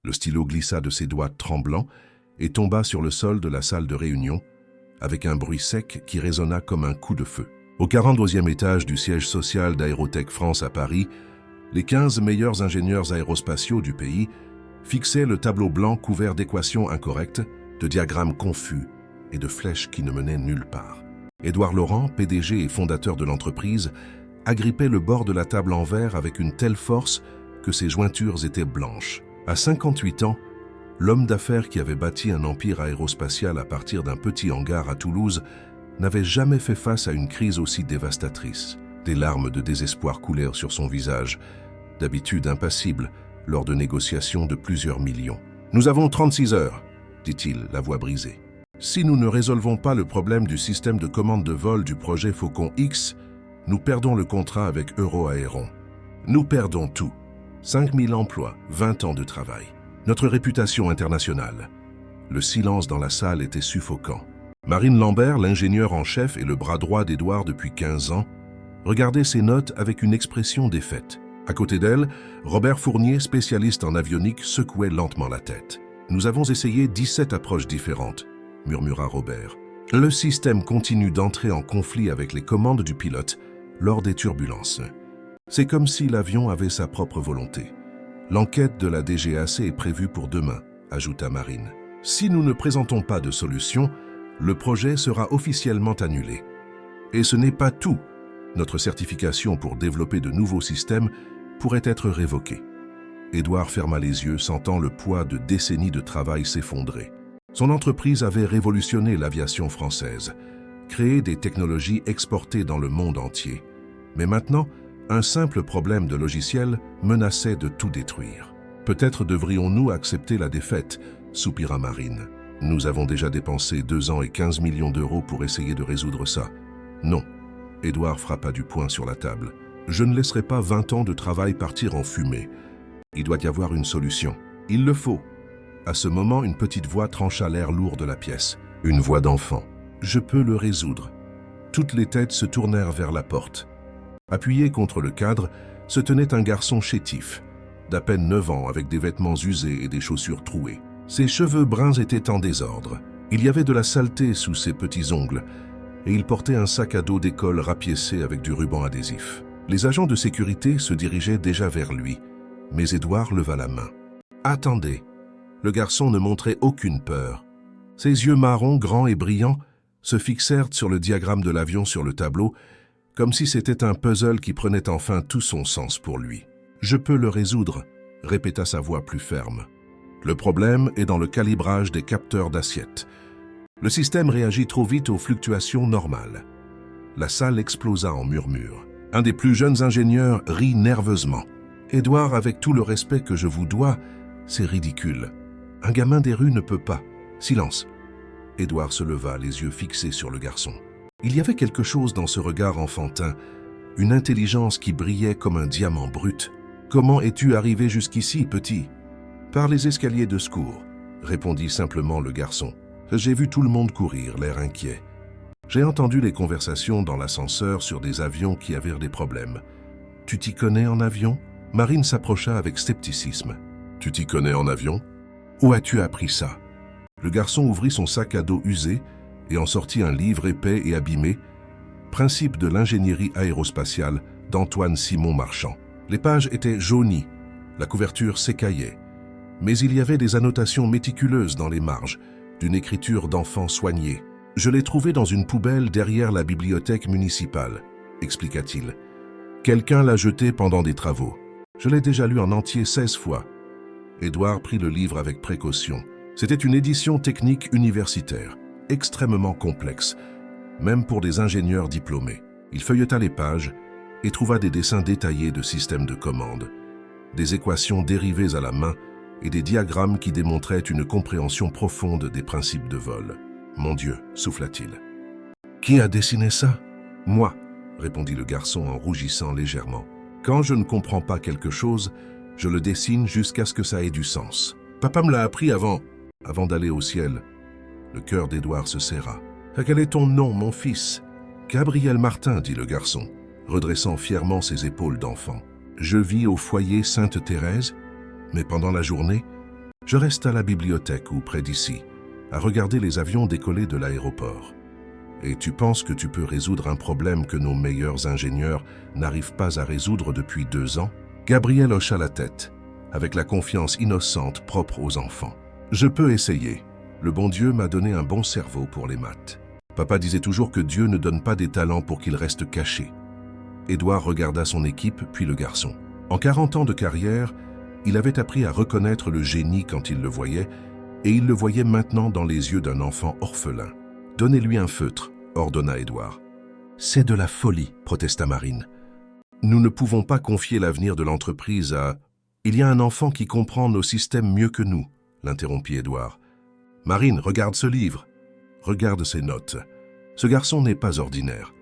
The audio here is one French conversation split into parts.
Le stylo glissa de ses doigts tremblants et tomba sur le sol de la salle de réunion, avec un bruit sec qui résonna comme un coup de feu. Au 42e étage du siège social d'Aérotech France à Paris, les 15 meilleurs ingénieurs aérospatiaux du pays fixaient le tableau blanc couvert d'équations incorrectes, de diagrammes confus et de flèches qui ne menaient nulle part. Édouard Laurent, PDG et fondateur de l'entreprise, agrippait le bord de la table en verre avec une telle force que ses jointures étaient blanches. À 58 ans, l'homme d'affaires qui avait bâti un empire aérospatial à partir d'un petit hangar à Toulouse n'avait jamais fait face à une crise aussi dévastatrice. Des larmes de désespoir coulèrent sur son visage, d'habitude impassible lors de négociations de plusieurs millions. « Nous avons 36 heures, dit-il, la voix brisée. Si nous ne résolvons pas le problème du système de commande de vol du projet Faucon X, nous perdons le contrat avec Euroaéron. Nous perdons tout. 5000 emplois, 20 ans de travail. Notre réputation internationale. » Le silence dans la salle était suffocant. Marine Lambert, l'ingénieure en chef et le bras droit d'Édouard depuis 15 ans, regardait ses notes avec une expression défaite. À côté d'elle, Robert Fournier, spécialiste en avionique, secouait lentement la tête. « Nous avons essayé 17 approches différentes, » murmura Robert. « Le système continue d'entrer en conflit avec les commandes du pilote lors des turbulences. C'est comme si l'avion avait sa propre volonté. L'enquête de la DGAC est prévue pour demain, » ajouta Marine. « Si nous ne présentons pas de solution, le projet sera officiellement annulé. Et ce n'est pas tout. Notre certification pour développer de nouveaux systèmes pourrait être révoquée. » Édouard ferma les yeux, sentant le poids de décennies de travail s'effondrer. Son entreprise avait révolutionné l'aviation française, créé des technologies exportées dans le monde entier. Mais maintenant, un simple problème de logiciel menaçait de tout détruire. « Peut-être devrions-nous accepter la défaite, » soupira Marine. « Nous avons déjà dépensé 2 ans et 15 millions d'euros pour essayer de résoudre ça. » « Non. » Édouard frappa du poing sur la table. « Je ne laisserai pas 20 ans de travail partir en fumée. Il doit y avoir une solution. Il le faut. » À ce moment, une petite voix trancha l'air lourd de la pièce. Une voix d'enfant. « Je peux le résoudre. » Toutes les têtes se tournèrent vers la porte. Appuyé contre le cadre, se tenait un garçon chétif, d'à peine 9 ans, avec des vêtements usés et des chaussures trouées. Ses cheveux bruns étaient en désordre. Il y avait de la saleté sous ses petits ongles, et il portait un sac à dos d'école rapiécé avec du ruban adhésif. Les agents de sécurité se dirigeaient déjà vers lui, mais Édouard leva la main. « Attendez !» Le garçon ne montrait aucune peur. Ses yeux marrons, grands et brillants, se fixèrent sur le diagramme de l'avion sur le tableau, comme si c'était un puzzle qui prenait enfin tout son sens pour lui. « Je peux le résoudre », répéta sa voix plus ferme. « Le problème est dans le calibrage des capteurs d'assiette. Le système réagit trop vite aux fluctuations normales. » La salle explosa en murmures. Un des plus jeunes ingénieurs rit nerveusement. « Édouard, avec tout le respect que je vous dois, c'est ridicule. Un gamin des rues ne peut pas. Silence. » Édouard se leva, les yeux fixés sur le garçon. Il y avait quelque chose dans ce regard enfantin, une intelligence qui brillait comme un diamant brut. « Comment es-tu arrivé jusqu'ici, petit ?»« Par les escaliers de secours, » répondit simplement le garçon. « J'ai vu tout le monde courir, l'air inquiet. J'ai entendu les conversations dans l'ascenseur sur des avions qui avaient des problèmes. Tu t'y connais en avion ?» Marine s'approcha avec scepticisme. « Tu t'y connais en avion ? Où as-tu appris ça ?» Le garçon ouvrit son sac à dos usé et en sortit un livre épais et abîmé, « Principes de l'ingénierie aérospatiale » d'Antoine Simon Marchand. Les pages étaient jaunies, la couverture s'écaillait, mais il y avait des annotations méticuleuses dans les marges, d'une écriture d'enfant soignée. « Je l'ai trouvé dans une poubelle derrière la bibliothèque municipale, » expliqua-t-il. « Quelqu'un l'a jeté pendant des travaux. Je l'ai déjà lu en entier 16 fois. » Édouard prit le livre avec précaution. C'était une édition technique universitaire, extrêmement complexe, même pour des ingénieurs diplômés. Il feuilleta les pages et trouva des dessins détaillés de systèmes de commande, des équations dérivées à la main et des diagrammes qui démontraient une compréhension profonde des principes de vol. « Mon Dieu !» souffla-t-il. « Qui a dessiné ça ?»« Moi !» répondit le garçon en rougissant légèrement. « Quand je ne comprends pas quelque chose, je le dessine jusqu'à ce que ça ait du sens. Papa me l'a appris avant d'aller au ciel. » Le cœur d'Édouard se serra. « Quel est ton nom, mon fils ?»« Gabriel Martin, » dit le garçon, redressant fièrement ses épaules d'enfant. « Je vis au foyer Sainte-Thérèse, mais pendant la journée, Je reste à la bibliothèque ou près d'ici, à regarder les avions décoller de l'aéroport. Et tu penses que tu peux résoudre un problème que nos meilleurs ingénieurs n'arrivent pas à résoudre depuis 2 ans? Gabriel hocha la tête, avec la confiance innocente propre aux enfants. Je peux essayer. Le bon Dieu m'a donné un bon cerveau pour les maths. Papa disait toujours que Dieu ne donne pas des talents pour qu'ils restent cachés. Édouard regarda son équipe, puis le garçon. En 40 ans de carrière, il avait appris à reconnaître le génie quand il le voyait, et il le voyait maintenant dans les yeux d'un enfant orphelin. « Donnez-lui un feutre », ordonna Édouard. « C'est de la folie », protesta Marine. « Nous ne pouvons pas confier l'avenir de l'entreprise à... » « Il y a un enfant qui comprend nos systèmes mieux que nous », l'interrompit Édouard. « Marine, regarde ce livre. Regarde ces notes. Ce garçon n'est pas ordinaire. »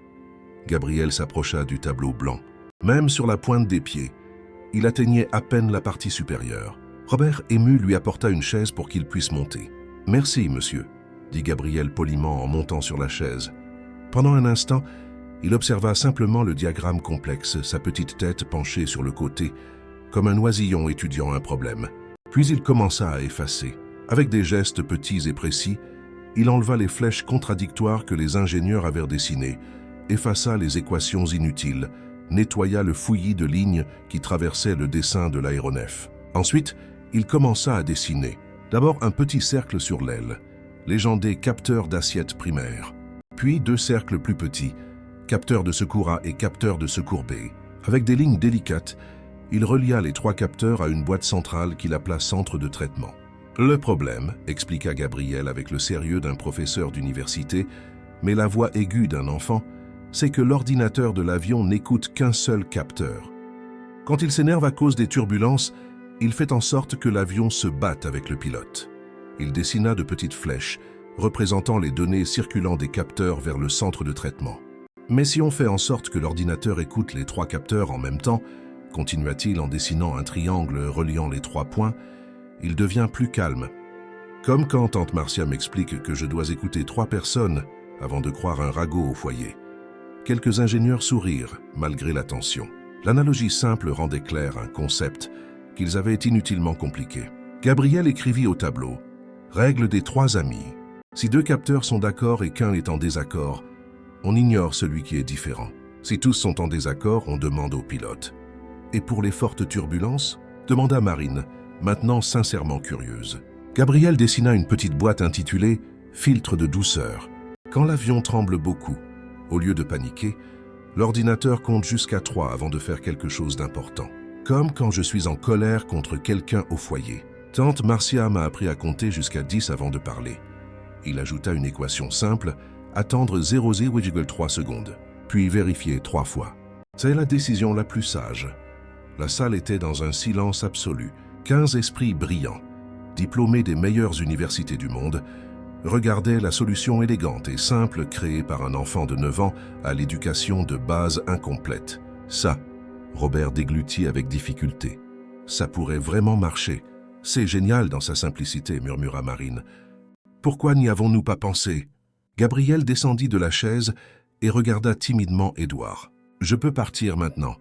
Gabriel s'approcha du tableau blanc. Même sur la pointe des pieds, il atteignait à peine la partie supérieure. Robert, ému, lui apporta une chaise pour qu'il puisse monter. « Merci, monsieur », dit Gabriel poliment en montant sur la chaise. Pendant un instant, il observa simplement le diagramme complexe, sa petite tête penchée sur le côté, comme un oisillon étudiant un problème. Puis il commença à effacer. Avec des gestes petits et précis, il enleva les flèches contradictoires que les ingénieurs avaient dessinées, effaça les équations inutiles, nettoya le fouillis de lignes qui traversaient le dessin de l'aéronef. Ensuite, il commença à dessiner. D'abord un petit cercle sur l'aile, légendé capteur d'assiette primaire. Puis 2 cercles plus petits, capteur de secours A et capteur de secours B. Avec des lignes délicates, il relia les 3 capteurs à une boîte centrale qu'il appela centre de traitement. Le problème, expliqua Gabriel avec le sérieux d'un professeur d'université, mais la voix aiguë d'un enfant, c'est que l'ordinateur de l'avion n'écoute qu'un seul capteur. Quand il s'énerve à cause des turbulences, il fait en sorte que l'avion se batte avec le pilote. Il dessina de petites flèches, représentant les données circulant des capteurs vers le centre de traitement. Mais si on fait en sorte que l'ordinateur écoute les 3 capteurs en même temps, continua-t-il en dessinant un triangle reliant les 3 points, il devient plus calme. Comme quand tante Marcia m'explique que je dois écouter 3 personnes avant de croire un ragot au foyer. Quelques ingénieurs sourirent, malgré la tension. L'analogie simple rendait clair un concept qu'ils avaient inutilement compliqué. Gabriel écrivit au tableau « Règle des 3 amis. Si 2 capteurs sont d'accord et qu'un est en désaccord, on ignore celui qui est différent. Si tous sont en désaccord, on demande au pilote. Et pour les fortes turbulences ?» demanda Marine, maintenant sincèrement curieuse. Gabriel dessina une petite boîte intitulée « Filtre de douceur ». Quand l'avion tremble beaucoup, au lieu de paniquer, l'ordinateur compte jusqu'à 3 avant de faire quelque chose d'important. Comme quand je suis en colère contre quelqu'un au foyer. Tante Marcia m'a appris à compter jusqu'à 10 avant de parler. Il ajouta une équation simple, attendre 0,3 secondes, puis vérifier 3 fois. C'est la décision la plus sage. La salle était dans un silence absolu. 15 esprits brillants, diplômés des meilleures universités du monde, regardaient la solution élégante et simple créée par un enfant de 9 ans à l'éducation de base incomplète. Ça, Robert déglutit avec difficulté. Ça pourrait vraiment marcher. C'est génial dans sa simplicité, murmura Marine. Pourquoi n'y avons-nous pas pensé? Gabriel descendit de la chaise et regarda timidement Édouard. Je peux partir maintenant.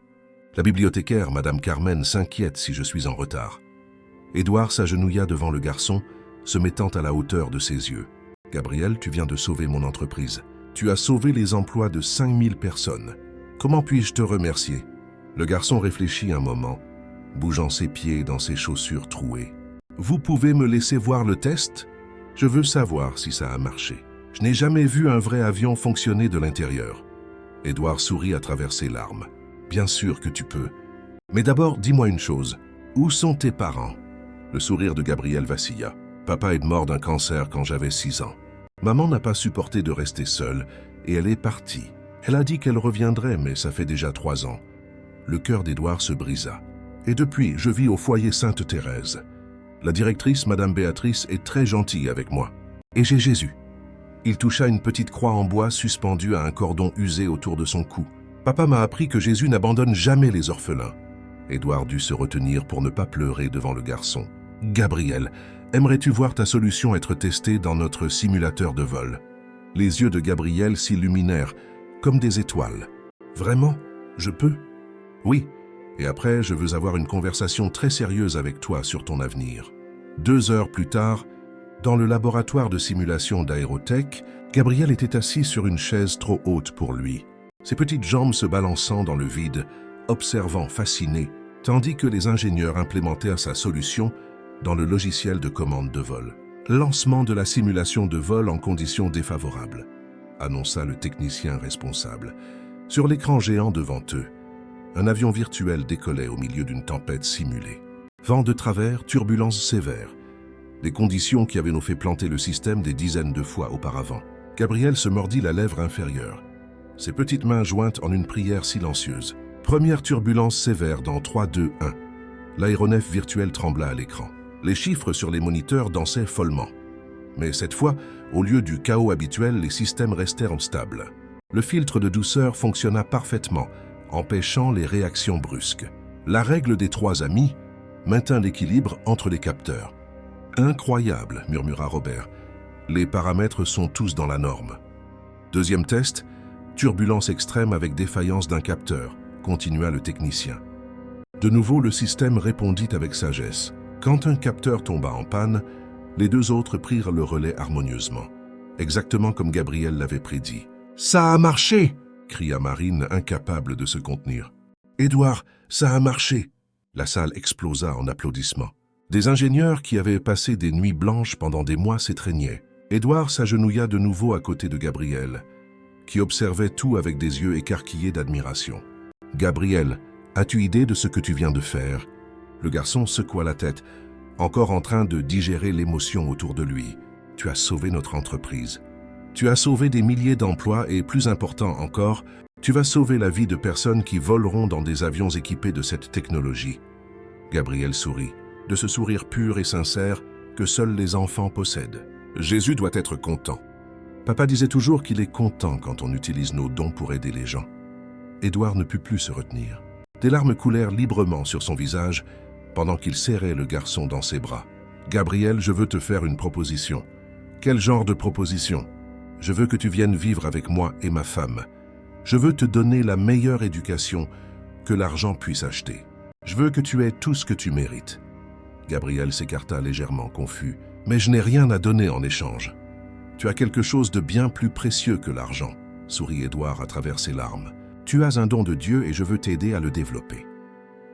La bibliothécaire, Madame Carmen, s'inquiète si je suis en retard. Édouard s'agenouilla devant le garçon, se mettant à la hauteur de ses yeux. « Gabriel, tu viens de sauver mon entreprise. Tu as sauvé les emplois de 5000 personnes. Comment puis-je te remercier ?» Le garçon réfléchit un moment, bougeant ses pieds dans ses chaussures trouées. « Vous pouvez me laisser voir le test? Je veux savoir si ça a marché. Je n'ai jamais vu un vrai avion fonctionner de l'intérieur. » Édouard sourit à travers ses larmes. « Bien sûr que tu peux. Mais d'abord, dis-moi une chose. Où sont tes parents ?» Le sourire de Gabriel vacilla. « Papa est mort d'un cancer quand j'avais 6 ans. Maman n'a pas supporté de rester seule et elle est partie. Elle a dit qu'elle reviendrait, mais ça fait déjà 3 ans. » Le cœur d'Édouard se brisa. « Et depuis, je vis au foyer Sainte-Thérèse. La directrice, Madame Béatrice, est très gentille avec moi. Et j'ai Jésus. » Il toucha une petite croix en bois suspendue à un cordon usé autour de son cou. « Papa m'a appris que Jésus n'abandonne jamais les orphelins. » Édouard dut se retenir pour ne pas pleurer devant le garçon. « Gabriel, aimerais-tu voir ta solution être testée dans notre simulateur de vol ?» Les yeux de Gabriel s'illuminèrent, comme des étoiles. « Vraiment? Je peux? » « Oui, et après, je veux avoir une conversation très sérieuse avec toi sur ton avenir. » 2 heures plus tard, dans le laboratoire de simulation d'Aérotech, Gabriel était assis sur une chaise trop haute pour lui, ses petites jambes se balançant dans le vide, observant fasciné, tandis que les ingénieurs implémentèrent sa solution dans le logiciel de commande de vol. Lancement de la simulation de vol en conditions défavorables, annonça le technicien responsable. Sur l'écran géant devant eux, un avion virtuel décollait au milieu d'une tempête simulée. Vent de travers, turbulences sévères, des conditions qui avaient nous fait planter le système des dizaines de fois auparavant. Gabriel se mordit la lèvre inférieure, ses petites mains jointes en une prière silencieuse. Première turbulence sévère dans 3, 2, 1. L'aéronef virtuel trembla à l'écran. Les chiffres sur les moniteurs dansaient follement. Mais cette fois, au lieu du chaos habituel, les systèmes restèrent stables. Le filtre de douceur fonctionna parfaitement, empêchant les réactions brusques. La règle des 3 amis maintint l'équilibre entre les capteurs. « Incroyable », murmura Robert. « Les paramètres sont tous dans la norme. » Deuxième test, turbulence extrême avec défaillance d'un capteur, continua le technicien. De nouveau, le système répondit avec sagesse. Quand un capteur tomba en panne, les 2 autres prirent le relais harmonieusement, exactement comme Gabriel l'avait prédit. « Ça a marché !» cria Marine, incapable de se contenir. « Édouard, ça a marché !» La salle explosa en applaudissements. Des ingénieurs qui avaient passé des nuits blanches pendant des mois s'étreignaient. Édouard s'agenouilla de nouveau à côté de Gabriel, qui observait tout avec des yeux écarquillés d'admiration. « Gabriel, as-tu idée de ce que tu viens de faire ?» Le garçon secoua la tête, encore en train de digérer l'émotion autour de lui. « Tu as sauvé notre entreprise. Tu as sauvé des milliers d'emplois et, plus important encore, tu vas sauver la vie de personnes qui voleront dans des avions équipés de cette technologie. » Gabriel sourit, de ce sourire pur et sincère que seuls les enfants possèdent. Jésus doit être content. Papa disait toujours qu'il est content quand on utilise nos dons pour aider les gens. Édouard ne put plus se retenir. Des larmes coulèrent librement sur son visage pendant qu'il serrait le garçon dans ses bras. « Gabriel, je veux te faire une proposition. »« Quel genre de proposition ?»« Je veux que tu viennes vivre avec moi et ma femme. Je veux te donner la meilleure éducation que l'argent puisse acheter. Je veux que tu aies tout ce que tu mérites. » Gabriel s'écarta légèrement, confus. « Mais je n'ai rien à donner en échange. »« Tu as quelque chose de bien plus précieux que l'argent, » sourit Édouard à travers ses larmes. « Tu as un don de Dieu et je veux t'aider à le développer. »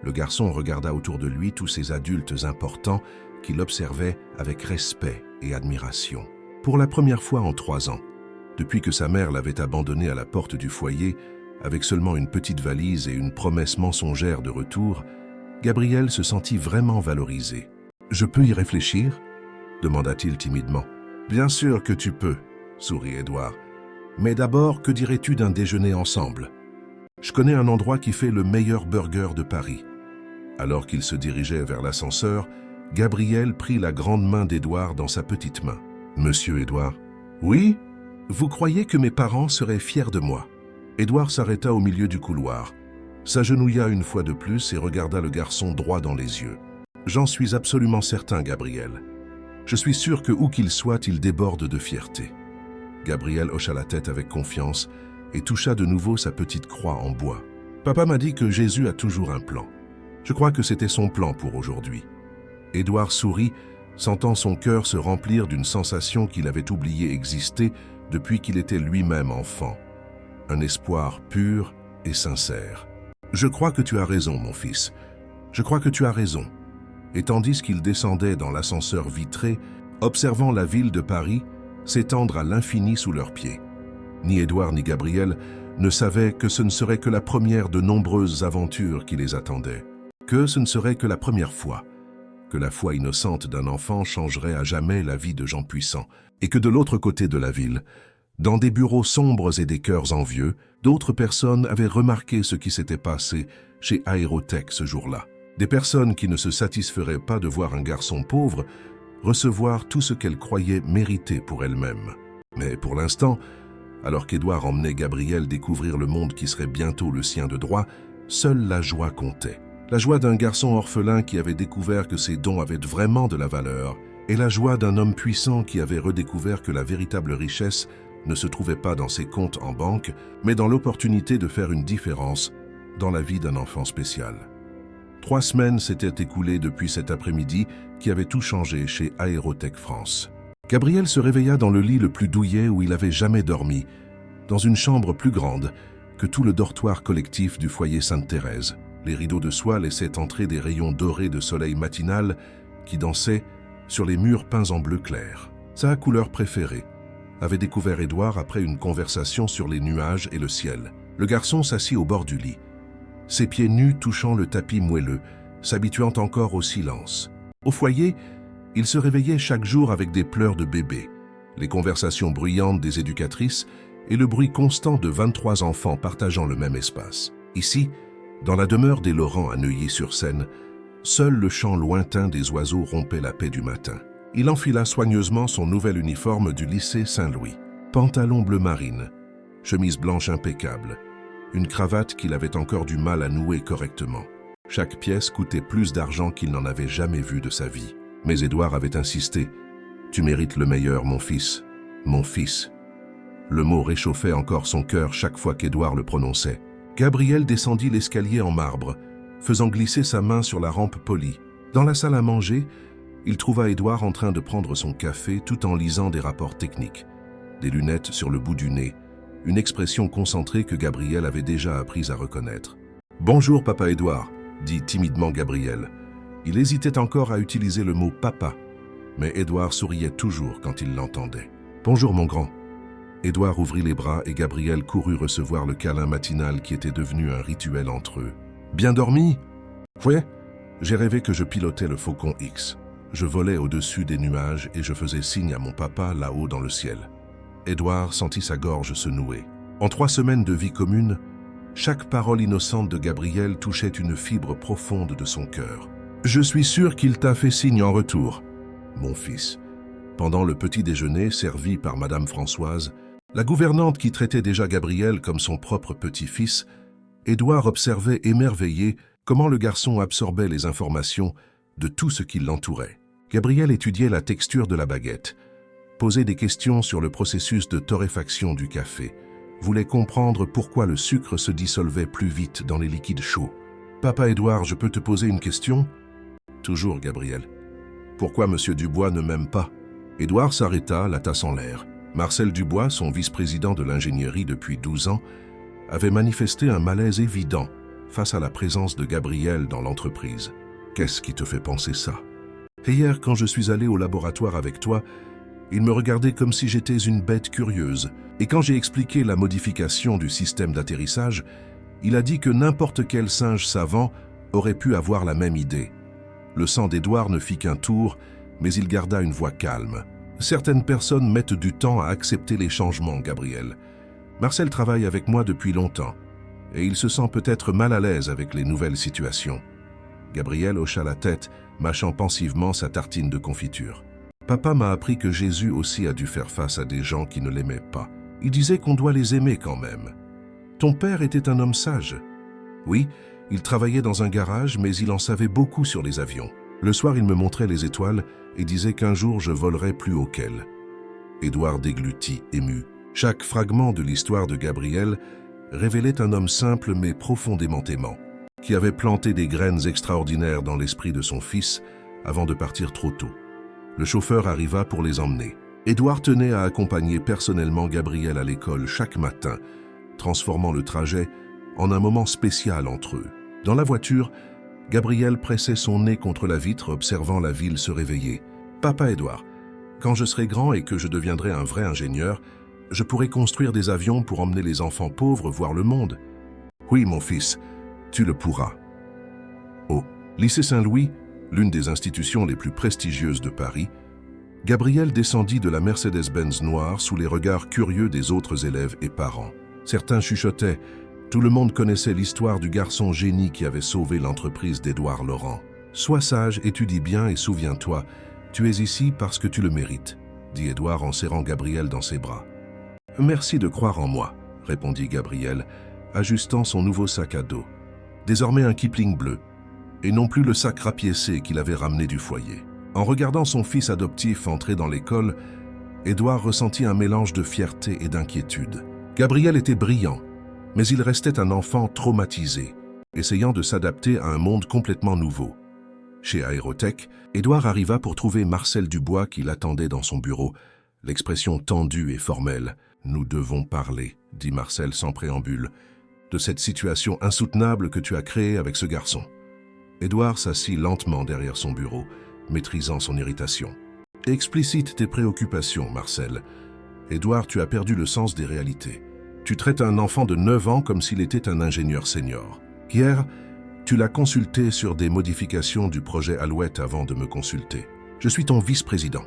Le garçon regarda autour de lui tous ces adultes importants qui l'observaient avec respect et admiration. Pour la première fois en 3 ans, depuis que sa mère l'avait abandonné à la porte du foyer, avec seulement une petite valise et une promesse mensongère de retour, Gabriel se sentit vraiment valorisé. « Je peux y réfléchir ?» demanda-t-il timidement. « Bien sûr que tu peux, » sourit Édouard. « Mais d'abord, que dirais-tu d'un déjeuner ensemble ? Je connais un endroit qui fait le meilleur burger de Paris. » Alors qu'il se dirigeait vers l'ascenseur, Gabriel prit la grande main d'Édouard dans sa petite main. « Monsieur Édouard. »« Oui ? Vous croyez que mes parents seraient fiers de moi ?» Édouard s'arrêta au milieu du couloir, s'agenouilla une fois de plus et regarda le garçon droit dans les yeux. « J'en suis absolument certain, Gabriel. Je suis sûr que où qu'il soit, il déborde de fierté. » Gabriel hocha la tête avec confiance et toucha de nouveau sa petite croix en bois. « Papa m'a dit que Jésus a toujours un plan. Je crois que c'était son plan pour aujourd'hui. » Édouard sourit, sentant son cœur se remplir d'une sensation qu'il avait oublié exister depuis qu'il était lui-même enfant. Un espoir pur et sincère. « Je crois que tu as raison, mon fils. Je crois que tu as raison. » Et tandis qu'il descendait dans l'ascenseur vitré, observant la ville de Paris s'étendre à l'infini sous leurs pieds. Ni Édouard ni Gabriel ne savaient que ce ne serait que la première de nombreuses aventures qui les attendaient, que ce ne serait que la première fois, que la foi innocente d'un enfant changerait à jamais la vie de gens puissants, et que de l'autre côté de la ville, dans des bureaux sombres et des cœurs envieux, d'autres personnes avaient remarqué ce qui s'était passé chez Aérotech ce jour-là. Des personnes qui ne se satisferaient pas de voir un garçon pauvre recevoir tout ce qu'elles croyaient mériter pour elles-mêmes. Mais pour l'instant, alors qu'Édouard emmenait Gabriel découvrir le monde qui serait bientôt le sien de droit, seule la joie comptait. La joie d'un garçon orphelin qui avait découvert que ses dons avaient vraiment de la valeur, et la joie d'un homme puissant qui avait redécouvert que la véritable richesse ne se trouvait pas dans ses comptes en banque, mais dans l'opportunité de faire une différence dans la vie d'un enfant spécial. 3 semaines s'étaient écoulées depuis cet après-midi qui avait tout changé chez Aérotech France. Gabriel se réveilla dans le lit le plus douillet où il avait jamais dormi, dans une chambre plus grande que tout le dortoir collectif du foyer Sainte-Thérèse. Les rideaux de soie laissaient entrer des rayons dorés de soleil matinal qui dansaient sur les murs peints en bleu clair. Sa couleur préférée avait découvert Édouard après une conversation sur les nuages et le ciel. Le garçon s'assit au bord du lit, ses pieds nus touchant le tapis moelleux, s'habituant encore au silence. Au foyer, il se réveillait chaque jour avec des pleurs de bébé, les conversations bruyantes des éducatrices et le bruit constant de 23 enfants partageant le même espace. Ici, dans la demeure des Laurent à Neuilly-sur-Seine, seul le chant lointain des oiseaux rompait la paix du matin. Il enfila soigneusement son nouvel uniforme du lycée Saint-Louis. Pantalon bleu marine, chemise blanche impeccable, une cravate qu'il avait encore du mal à nouer correctement. Chaque pièce coûtait plus d'argent qu'il n'en avait jamais vu de sa vie. Mais Édouard avait insisté. « Tu mérites le meilleur, mon fils. Mon fils. » Le mot réchauffait encore son cœur chaque fois qu'Édouard le prononçait. Gabriel descendit l'escalier en marbre, faisant glisser sa main sur la rampe polie. Dans la salle à manger, il trouva Édouard en train de prendre son café tout en lisant des rapports techniques, des lunettes sur le bout du nez, une expression concentrée que Gabriel avait déjà appris à reconnaître. « Bonjour, papa Édouard », dit timidement Gabriel. Il hésitait encore à utiliser le mot « papa », mais Édouard souriait toujours quand il l'entendait. « Bonjour, mon grand ». Édouard ouvrit les bras et Gabriel courut recevoir le câlin matinal qui était devenu un rituel entre eux. « Bien dormi ?»« Ouais, j'ai rêvé que je pilotais le Faucon X. Je volais au-dessus des nuages et je faisais signe à mon papa là-haut dans le ciel. » Édouard sentit sa gorge se nouer. En 3 semaines de vie commune, chaque parole innocente de Gabriel touchait une fibre profonde de son cœur. « Je suis sûr qu'il t'a fait signe en retour, mon fils. » Pendant le petit déjeuner servi par Madame Françoise, la gouvernante qui traitait déjà Gabriel comme son propre petit-fils, Édouard observait émerveillé comment le garçon absorbait les informations de tout ce qui l'entourait. Gabriel étudiait la texture de la baguette, posait des questions sur le processus de torréfaction du café, voulait comprendre pourquoi le sucre se dissolvait plus vite dans les liquides chauds. « Papa Édouard, je peux te poser une question ?»« Toujours, Gabriel. »« Pourquoi Monsieur Dubois ne m'aime pas ?» Édouard s'arrêta, la tasse en l'air. Marcel Dubois, son vice-président de l'ingénierie depuis 12 ans, avait manifesté un malaise évident face à la présence de Gabriel dans l'entreprise. « Qu'est-ce qui te fait penser ça ?»« Et hier, quand je suis allé au laboratoire avec toi, il me regardait comme si j'étais une bête curieuse. Et quand j'ai expliqué la modification du système d'atterrissage, il a dit que n'importe quel singe savant aurait pu avoir la même idée. Le sang d'Édouard ne fit qu'un tour, mais il garda une voix calme. Certaines personnes mettent du temps à accepter les changements, Gabriel. Marcel travaille avec moi depuis longtemps, et il se sent peut-être mal à l'aise avec les nouvelles situations. Gabriel hocha la tête, mâchant pensivement sa tartine de confiture. Papa m'a appris que Jésus aussi a dû faire face à des gens qui ne l'aimaient pas. Il disait qu'on doit les aimer quand même. Ton père était un homme sage. Oui, il travaillait dans un garage, mais il en savait beaucoup sur les avions. Le soir, il me montrait les étoiles et disait qu'un jour je volerais plus haut qu'elles. Édouard déglutit, ému. Chaque fragment de l'histoire de Gabriel révélait un homme simple mais profondément aimant, qui avait planté des graines extraordinaires dans l'esprit de son fils avant de partir trop tôt. Le chauffeur arriva pour les emmener. Édouard tenait à accompagner personnellement Gabriel à l'école chaque matin, transformant le trajet en un moment spécial entre eux. Dans la voiture, Gabriel pressait son nez contre la vitre, observant la ville se réveiller. « Papa Édouard, quand je serai grand et que je deviendrai un vrai ingénieur, je pourrai construire des avions pour emmener les enfants pauvres voir le monde. »« Oui, mon fils, tu le pourras. » Au lycée Saint-Louis, l'une des institutions les plus prestigieuses de Paris, Gabriel descendit de la Mercedes-Benz noire sous les regards curieux des autres élèves et parents. Certains chuchotaient. Tout le monde connaissait l'histoire du garçon génie qui avait sauvé l'entreprise d'Édouard Laurent. « Sois sage, étudie bien et souviens-toi, tu es ici parce que tu le mérites, » dit Édouard en serrant Gabriel dans ses bras. « Merci de croire en moi, » répondit Gabriel, ajustant son nouveau sac à dos. Désormais un Kipling bleu, et non plus le sac rapiécé qu'il avait ramené du foyer. En regardant son fils adoptif entrer dans l'école, Édouard ressentit un mélange de fierté et d'inquiétude. Gabriel était brillant, mais il restait un enfant traumatisé. essayant de s'adapter à un monde complètement nouveau. Chez Aérotech, Édouard arriva pour trouver Marcel Dubois qui l'attendait dans son bureau, l'expression tendue et formelle. « Nous devons parler », dit Marcel sans préambule, « de cette situation insoutenable que tu as créée avec ce garçon. » Édouard s'assit lentement derrière son bureau, maîtrisant son irritation. « Explicite tes préoccupations, Marcel. Édouard, tu as perdu le sens des réalités. Tu traites un enfant de 9 ans comme s'il était un ingénieur senior. Hier, tu l'as consulté sur des modifications du projet Alouette avant de me consulter. Je suis ton vice-président.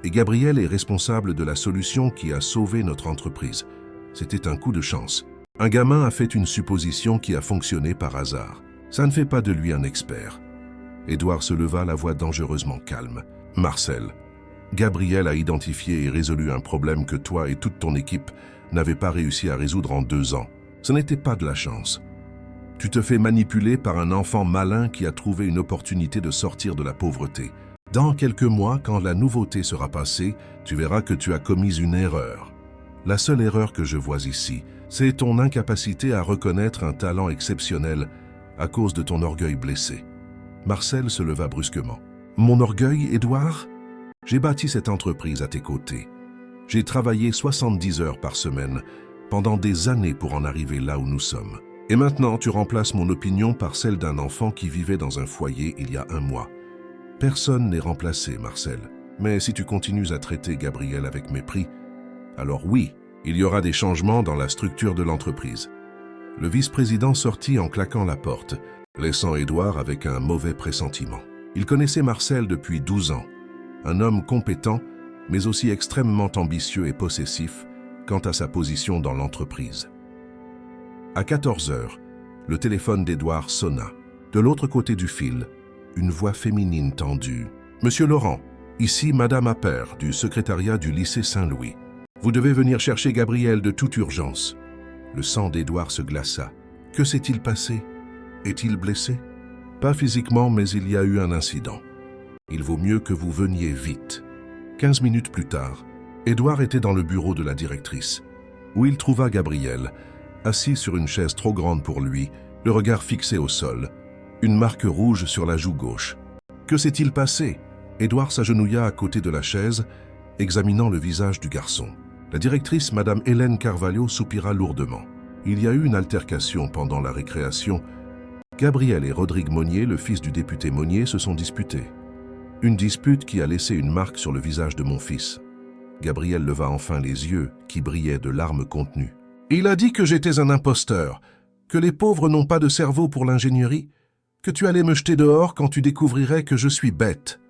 Et Gabriel est responsable de la solution qui a sauvé notre entreprise. C'était un coup de chance. Un gamin a fait une supposition qui a fonctionné par hasard. Ça ne fait pas de lui un expert. » Édouard se leva, la voix dangereusement calme. « Marcel, Gabriel a identifié et résolu un problème que toi et toute ton équipe n'avaient pas réussi à résoudre en 2 ans. Ce n'était pas de la chance. Tu te fais manipuler par un enfant malin qui a trouvé une opportunité de sortir de la pauvreté. Dans quelques mois, quand la nouveauté sera passée, tu verras que tu as commis une erreur. La seule erreur que je vois ici, c'est ton incapacité à reconnaître un talent exceptionnel à cause de ton orgueil blessé. » Marcel se leva brusquement. « Mon orgueil, Édouard ? J'ai bâti cette entreprise à tes côtés. J'ai travaillé 70 heures par semaine pendant des années pour en arriver là où nous sommes. Et maintenant, tu remplaces mon opinion par celle d'un enfant qui vivait dans un foyer il y a 1 mois. Personne n'est remplacé, Marcel. Mais si tu continues à traiter Gabriel avec mépris, alors oui, il y aura des changements dans la structure de l'entreprise. » Le vice-président sortit en claquant la porte, laissant Édouard avec un mauvais pressentiment. Il connaissait Marcel depuis 12 ans, un homme compétent, mais aussi extrêmement ambitieux et possessif quant à sa position dans l'entreprise. À 14 heures, le téléphone d'Édouard sonna. De l'autre côté du fil, une voix féminine tendue. « Monsieur Laurent, ici Madame Appert du secrétariat du lycée Saint-Louis. Vous devez venir chercher Gabriel de toute urgence. » Le sang d'Édouard se glaça. Que s'est-il passé? Est-il blessé? Pas physiquement, mais il y a eu un incident. Il vaut mieux que vous veniez vite. 15 minutes plus tard, Édouard était dans le bureau de la directrice, où il trouva Gabriel, assis sur une chaise trop grande pour lui, le regard fixé au sol, une marque rouge sur la joue gauche. Que s'est-il passé? Édouard s'agenouilla à côté de la chaise, examinant le visage du garçon. La directrice, Madame Hélène Carvalho, soupira lourdement. Il y a eu une altercation pendant la récréation. Gabriel et Rodrigue Monnier, le fils du député Monnier, se sont disputés. Une dispute qui a laissé une marque sur le visage de mon fils. Gabriel leva enfin les yeux, qui brillaient de larmes contenues. Il a dit que j'étais un imposteur, que les pauvres n'ont pas de cerveau pour l'ingénierie, que tu allais me jeter dehors quand tu découvrirais que je suis bête.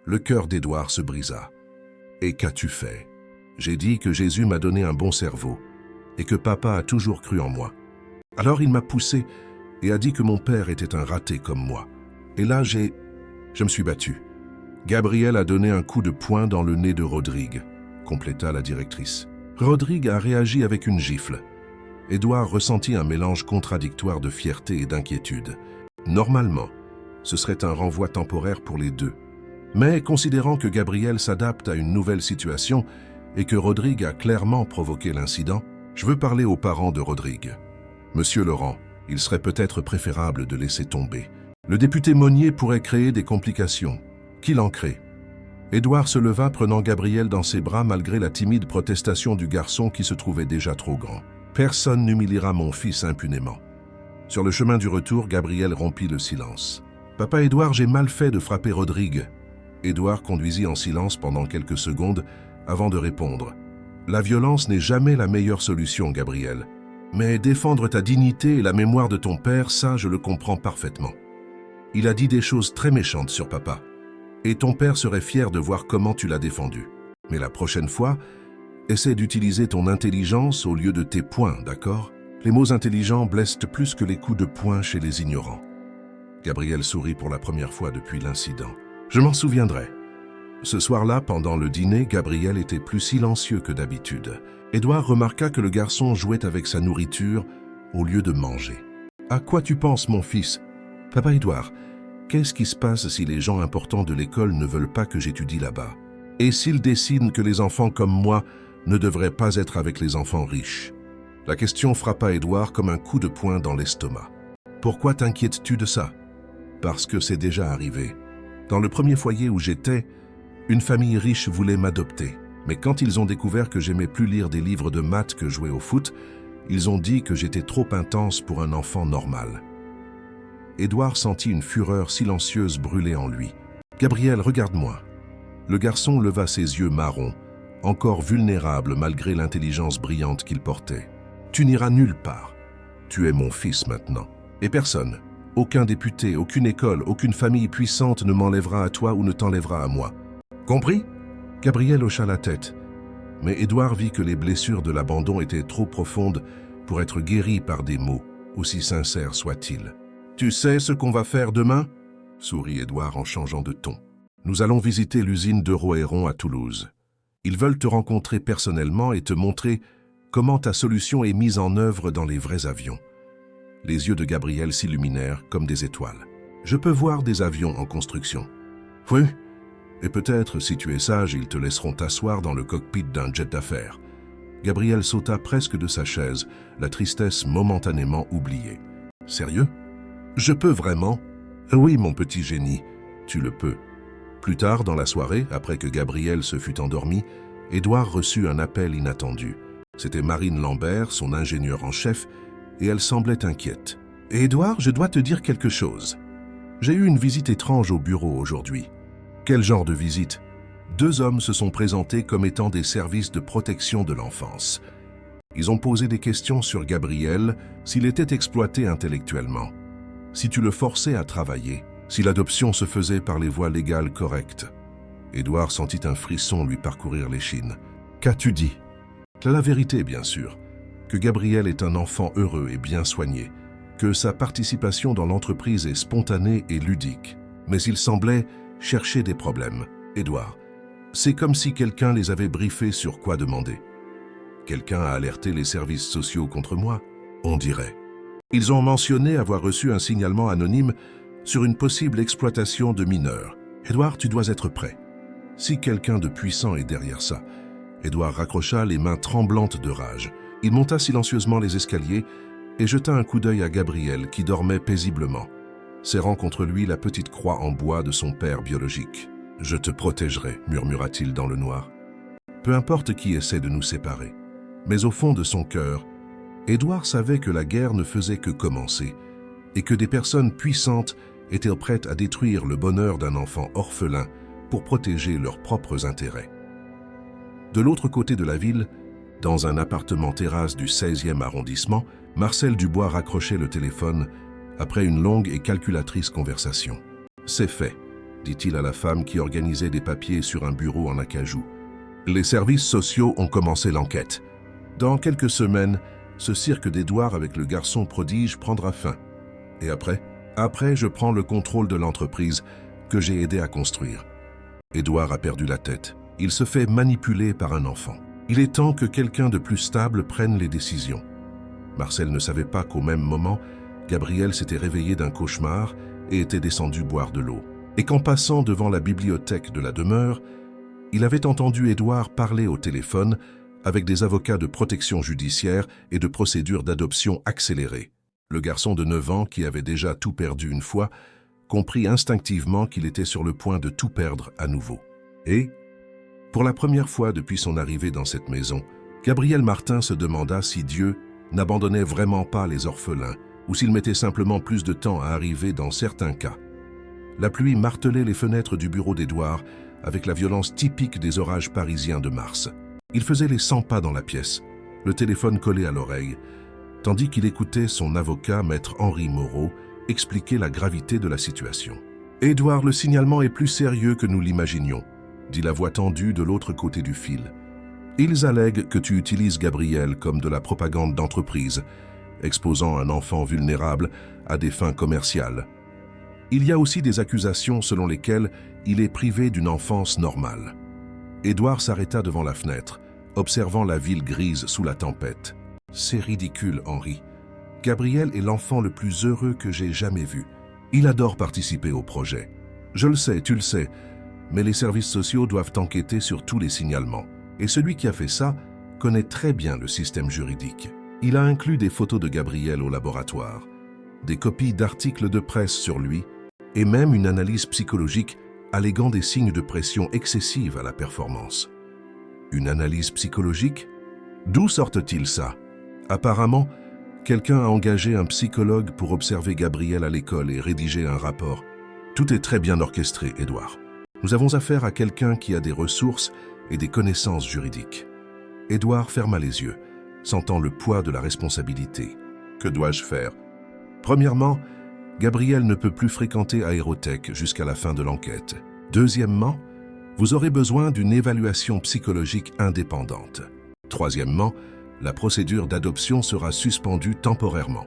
Le cœur d'Édouard se brisa. Et qu'as-tu fait? J'ai dit que Jésus m'a donné un bon cerveau et que papa a toujours cru en moi. Alors il m'a poussé et a dit que mon père était un raté comme moi. Et là, je me suis battu. Gabriel a donné un coup de poing dans le nez de Rodrigue, compléta la directrice. Rodrigue a réagi avec une gifle. Édouard ressentit un mélange contradictoire de fierté et d'inquiétude. Normalement, ce serait un renvoi temporaire pour les deux. Mais considérant que Gabriel s'adapte à une nouvelle situation et que Rodrigue a clairement provoqué l'incident, je veux parler aux parents de Rodrigue. Monsieur Laurent, il serait peut-être préférable de laisser tomber. Le député Monnier pourrait créer des complications. Qu'il en crée. Édouard se leva, prenant Gabriel dans ses bras malgré la timide protestation du garçon qui se trouvait déjà trop grand. Personne n'humiliera mon fils impunément. Sur le chemin du retour, Gabriel rompit le silence. Papa Édouard, j'ai mal fait de frapper Rodrigue. Édouard conduisit en silence pendant quelques secondes avant de répondre. La violence n'est jamais la meilleure solution, Gabriel. Mais défendre ta dignité et la mémoire de ton père, ça, je le comprends parfaitement. Il a dit des choses très méchantes sur papa. Et ton père serait fier de voir comment tu l'as défendu. Mais la prochaine fois, essaie d'utiliser ton intelligence au lieu de tes poings, d'accord? Les mots intelligents blessent plus que les coups de poing chez les ignorants. Gabriel sourit pour la première fois depuis l'incident. Je m'en souviendrai. Ce soir-là, pendant le dîner, Gabriel était plus silencieux que d'habitude. Édouard remarqua que le garçon jouait avec sa nourriture au lieu de manger. « À quoi tu penses, mon fils ?»« Papa Édouard, qu'est-ce qui se passe si les gens importants de l'école ne veulent pas que j'étudie là-bas? Et s'ils décident que les enfants comme moi ne devraient pas être avec les enfants riches ?» La question frappa Édouard comme un coup de poing dans l'estomac. Pourquoi t'inquiètes-tu de ça? Parce que c'est déjà arrivé. Dans le premier foyer où j'étais, une famille riche voulait m'adopter. Mais quand ils ont découvert que j'aimais plus lire des livres de maths que jouer au foot, ils ont dit que j'étais trop intense pour un enfant normal. Édouard sentit une fureur silencieuse brûler en lui. « Gabriel, regarde-moi. » Le garçon leva ses yeux marrons, encore vulnérable malgré l'intelligence brillante qu'il portait. « Tu n'iras nulle part. Tu es mon fils maintenant. Et personne, aucun député, aucune école, aucune famille puissante ne m'enlèvera à toi ou ne t'enlèvera à moi. Compris ?» Gabriel hocha la tête, mais Édouard vit que les blessures de l'abandon étaient trop profondes pour être guéries par des mots, aussi sincères soient-ils. « Tu sais ce qu'on va faire demain ?» sourit Édouard en changeant de ton. « Nous allons visiter l'usine d'Euroaéron à Toulouse. Ils veulent te rencontrer personnellement et te montrer comment ta solution est mise en œuvre dans les vrais avions. » Les yeux de Gabriel s'illuminèrent comme des étoiles. « Je peux voir des avions en construction. »« Oui. Et peut-être, si tu es sage, ils te laisseront t'asseoir dans le cockpit d'un jet d'affaires. » Gabriel sauta presque de sa chaise, la tristesse momentanément oubliée. « Sérieux? Je peux vraiment? » « Oui, mon petit génie, tu le peux. » Plus tard dans la soirée, après que Gabriel se fut endormi, Édouard reçut un appel inattendu. C'était Marine Lambert, son ingénieure en chef, et elle semblait inquiète. « Édouard, je dois te dire quelque chose. J'ai eu une visite étrange au bureau aujourd'hui. » « Quel genre de visite? » « 2 hommes se sont présentés comme étant des services de protection de l'enfance. Ils ont posé des questions sur Gabriel, s'il était exploité intellectuellement, si tu le forçais à travailler, si l'adoption se faisait par les voies légales correctes. » Édouard sentit un frisson lui parcourir l'échine. « Qu'as-tu dit? » La vérité, bien sûr, que Gabriel est un enfant heureux et bien soigné, que sa participation dans l'entreprise est spontanée et ludique. Mais il semblait chercher des problèmes. Édouard, c'est comme si quelqu'un les avait briefés sur quoi demander. Quelqu'un a alerté les services sociaux contre moi, on dirait. Ils ont mentionné avoir reçu un signalement anonyme sur une possible exploitation de mineurs. Édouard, tu dois être prêt. Si quelqu'un de puissant est derrière ça. Édouard raccrocha les mains tremblantes de rage. Il monta silencieusement les escaliers et jeta un coup d'œil à Gabriel qui dormait paisiblement, serrant contre lui la petite croix en bois de son père biologique. « Je te protégerai », murmura-t-il dans le noir. Peu importe qui essaie de nous séparer. Mais au fond de son cœur, Édouard savait que la guerre ne faisait que commencer et que des personnes puissantes étaient prêtes à détruire le bonheur d'un enfant orphelin pour protéger leurs propres intérêts. De l'autre côté de la ville, dans un appartement terrasse du 16e arrondissement, Marcel Dubois raccrochait le téléphone après une longue et calculatrice conversation. « C'est fait », dit-il à la femme qui organisait des papiers sur un bureau en acajou. « Les services sociaux ont commencé l'enquête. Dans quelques semaines, ce cirque d'Édouard avec le garçon prodige prendra fin. Et après, je prends le contrôle de l'entreprise que j'ai aidé à construire. » Édouard a perdu la tête. Il se fait manipuler par un enfant. Il est temps que quelqu'un de plus stable prenne les décisions. Marcel ne savait pas qu'au même moment, Gabriel s'était réveillé d'un cauchemar et était descendu boire de l'eau. Et qu'en passant devant la bibliothèque de la demeure, il avait entendu Édouard parler au téléphone avec des avocats de protection judiciaire et de procédures d'adoption accélérées. Le garçon de 9 ans, qui avait déjà tout perdu une fois, comprit instinctivement qu'il était sur le point de tout perdre à nouveau. Et, pour la première fois depuis son arrivée dans cette maison, Gabriel Martin se demanda si Dieu n'abandonnait vraiment pas les orphelins ou s'il mettait simplement plus de temps à arriver dans certains cas. La pluie martelait les fenêtres du bureau d'Édouard avec la violence typique des orages parisiens de mars. Il faisait les 100 pas dans la pièce, le téléphone collé à l'oreille, tandis qu'il écoutait son avocat, maître Henri Moreau, expliquer la gravité de la situation. « Édouard, le signalement est plus sérieux que nous l'imaginions, » dit la voix tendue de l'autre côté du fil. « Ils allèguent que tu utilises Gabriel comme de la propagande d'entreprise, exposant un enfant vulnérable à des fins commerciales. Il y a aussi des accusations selon lesquelles il est privé d'une enfance normale. » Édouard s'arrêta devant la fenêtre, observant la ville grise sous la tempête. « C'est ridicule, Henri. Gabriel est l'enfant le plus heureux que j'ai jamais vu. Il adore participer au projet. Je le sais, tu le sais, mais les services sociaux doivent enquêter sur tous les signalements. Et celui qui a fait ça connaît très bien le système juridique. Il a inclus des photos de Gabriel au laboratoire. des copies d'articles de presse sur lui et même une analyse psychologique alléguant des signes de pression excessive à la performance. Une analyse psychologique? D'où sortent-ils ça? Apparemment, quelqu'un a engagé un psychologue pour observer Gabriel à l'école et rédiger un rapport. Tout est très bien orchestré, Édouard. Nous avons affaire à quelqu'un qui a des ressources et des connaissances juridiques. Édouard ferma les yeux, sentant le poids de la responsabilité. Que dois-je faire? Premièrement, Gabriel ne peut plus fréquenter Aérotech jusqu'à la fin de l'enquête. Deuxièmement, vous aurez besoin d'une évaluation psychologique indépendante. Troisièmement, la procédure d'adoption sera suspendue temporairement.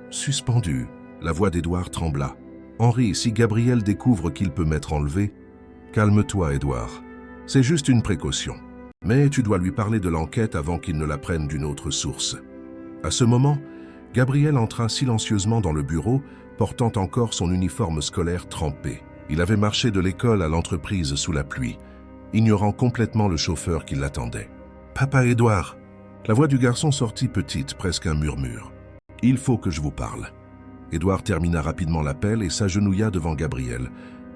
Suspendue? La voix d'Édouard trembla. Henri, si Gabriel découvre qu'il peut m'être enlevé, calme-toi, Édouard. C'est juste une précaution. Mais tu dois lui parler de l'enquête avant qu'il ne la prenne d'une autre source. À ce moment, Gabriel entra silencieusement dans le bureau, portant encore son uniforme scolaire trempé. Il avait marché de l'école à l'entreprise sous la pluie, ignorant complètement le chauffeur qui l'attendait. « Papa Édouard !» La voix du garçon sortit petite, presque un murmure. « Il faut que je vous parle. » Édouard termina rapidement l'appel et s'agenouilla devant Gabriel,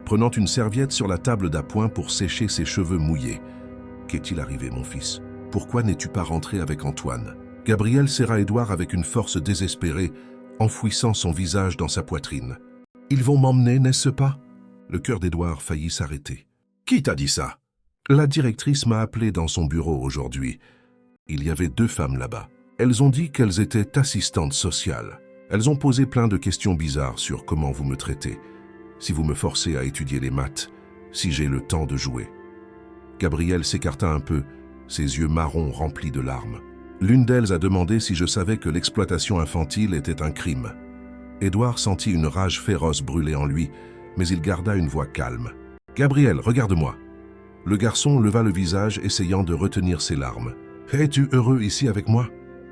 prenant une serviette sur la table d'appoint pour sécher ses cheveux mouillés. « Qu'est-il arrivé, mon fils? Pourquoi n'es-tu pas rentré avec Antoine ?» Gabriel serra Édouard avec une force désespérée, enfouissant son visage dans sa poitrine. « Ils vont m'emmener, n'est-ce pas ?» Le cœur d'Édouard faillit s'arrêter. « Qui t'a dit ça ?» La directrice m'a appelé dans son bureau aujourd'hui. Il y avait 2 femmes là-bas. Elles ont dit qu'elles étaient assistantes sociales. Elles ont posé plein de questions bizarres sur comment vous me traitez, si vous me forcez à étudier les maths, si j'ai le temps de jouer. Gabriel s'écarta un peu, ses yeux marrons remplis de larmes. L'une d'elles a demandé si je savais que l'exploitation infantile était un crime. Édouard sentit une rage féroce brûler en lui, mais il garda une voix calme. « Gabriel, regarde-moi !» Le garçon leva le visage, essayant de retenir ses larmes. « Es-tu heureux ici avec moi?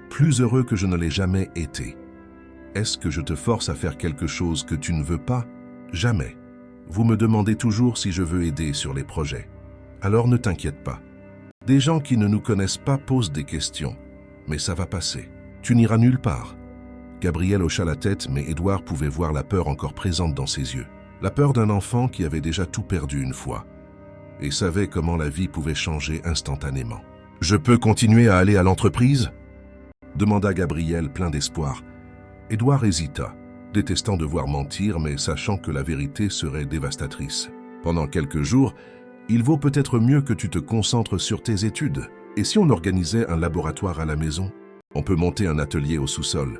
Plus heureux que je ne l'ai jamais été. Est-ce que je te force à faire quelque chose que tu ne veux pas? Jamais. Vous me demandez toujours si je veux aider sur les projets. Alors ne t'inquiète pas. Des gens qui ne nous connaissent pas posent des questions. Mais ça va passer. Tu n'iras nulle part. » Gabriel hocha la tête, mais Édouard pouvait voir la peur encore présente dans ses yeux. La peur d'un enfant qui avait déjà tout perdu une fois et savait comment la vie pouvait changer instantanément. « Je peux continuer à aller à l'entreprise ?» demanda Gabriel plein d'espoir. Édouard hésita, détestant devoir mentir, mais sachant que la vérité serait dévastatrice. « Pendant quelques jours, il vaut peut-être mieux que tu te concentres sur tes études. Et si on organisait un laboratoire à la maison? On peut monter un atelier au sous-sol. »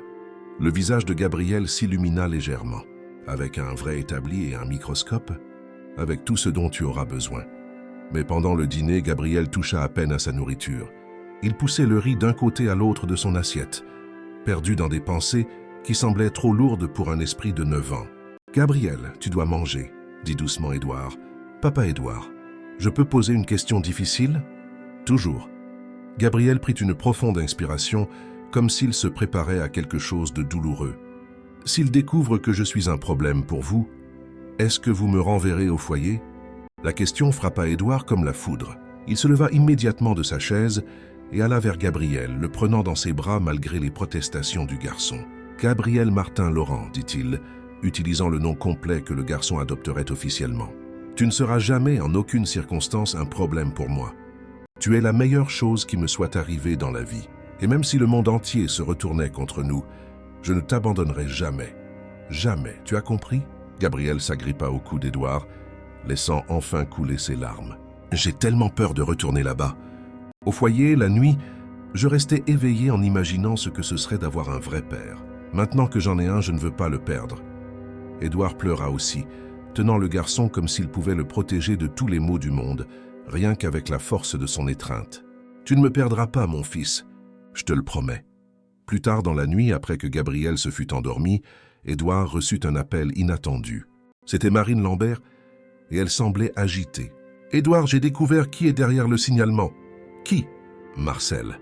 Le visage de Gabriel s'illumina légèrement. « Avec un vrai établi et un microscope? Avec tout ce dont tu auras besoin. » Mais pendant le dîner, Gabriel toucha à peine à sa nourriture. Il poussait le riz d'un côté à l'autre de son assiette, perdu dans des pensées qui semblaient trop lourdes pour un esprit de 9 ans. « Gabriel, tu dois manger, » dit doucement Édouard. « Papa Édouard, je peux poser une question difficile? » « Toujours. » Gabriel prit une profonde inspiration, comme s'il se préparait à quelque chose de douloureux. « S'il découvre que je suis un problème pour vous, est-ce que vous me renverrez au foyer ?» La question frappa Édouard comme la foudre. Il se leva immédiatement de sa chaise et alla vers Gabriel, le prenant dans ses bras malgré les protestations du garçon. « Gabriel Martin Laurent, dit-il, utilisant le nom complet que le garçon adopterait officiellement. « Tu ne seras jamais, en aucune circonstance, un problème pour moi. Tu es la meilleure chose qui me soit arrivée dans la vie. Et même si le monde entier se retournait contre nous, je ne t'abandonnerai jamais. Jamais, tu as compris ?» Gabriel s'agrippa au cou d'Édouard, laissant enfin couler ses larmes. « J'ai tellement peur de retourner là-bas. Au foyer, la nuit, je restais éveillé en imaginant ce que ce serait d'avoir un vrai père. Maintenant que j'en ai un, je ne veux pas le perdre. » Édouard pleura aussi, tenant le garçon comme s'il pouvait le protéger de tous les maux du monde, rien qu'avec la force de son étreinte. « Tu ne me perdras pas, mon fils, je te le promets. » Plus tard dans la nuit, après que Gabriel se fut endormi, Édouard reçut un appel inattendu. C'était Marine Lambert, et elle semblait agitée. « Édouard, j'ai découvert qui est derrière le signalement. »« Qui ?»« Marcel.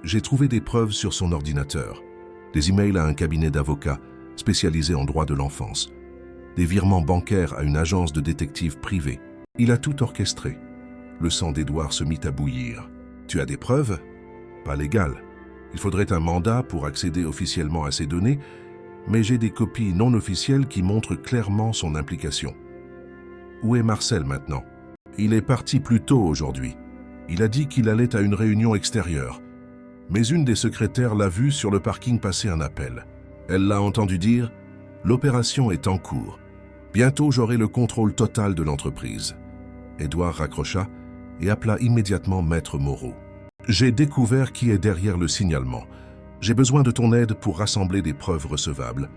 J'ai trouvé des preuves sur son ordinateur. Des emails à un cabinet d'avocats spécialisé en droit de l'enfance. Des virements bancaires à une agence de détectives privée. Il a tout orchestré. » Le sang d'Édouard se mit à bouillir. « Tu as des preuves ? Pas légales. Il faudrait un mandat pour accéder officiellement à ces données, mais j'ai des copies non officielles qui montrent clairement son implication. Où est Marcel maintenant? Il est parti plus tôt aujourd'hui. Il a dit qu'il allait à une réunion extérieure. Mais une des secrétaires l'a vu sur le parking passer un appel. Elle l'a entendu dire « L'opération est en cours. Bientôt j'aurai le contrôle total de l'entreprise. » Édouard raccrocha et appela immédiatement Maître Moreau. « J'ai découvert qui est derrière le signalement. J'ai besoin de ton aide pour rassembler des preuves recevables. »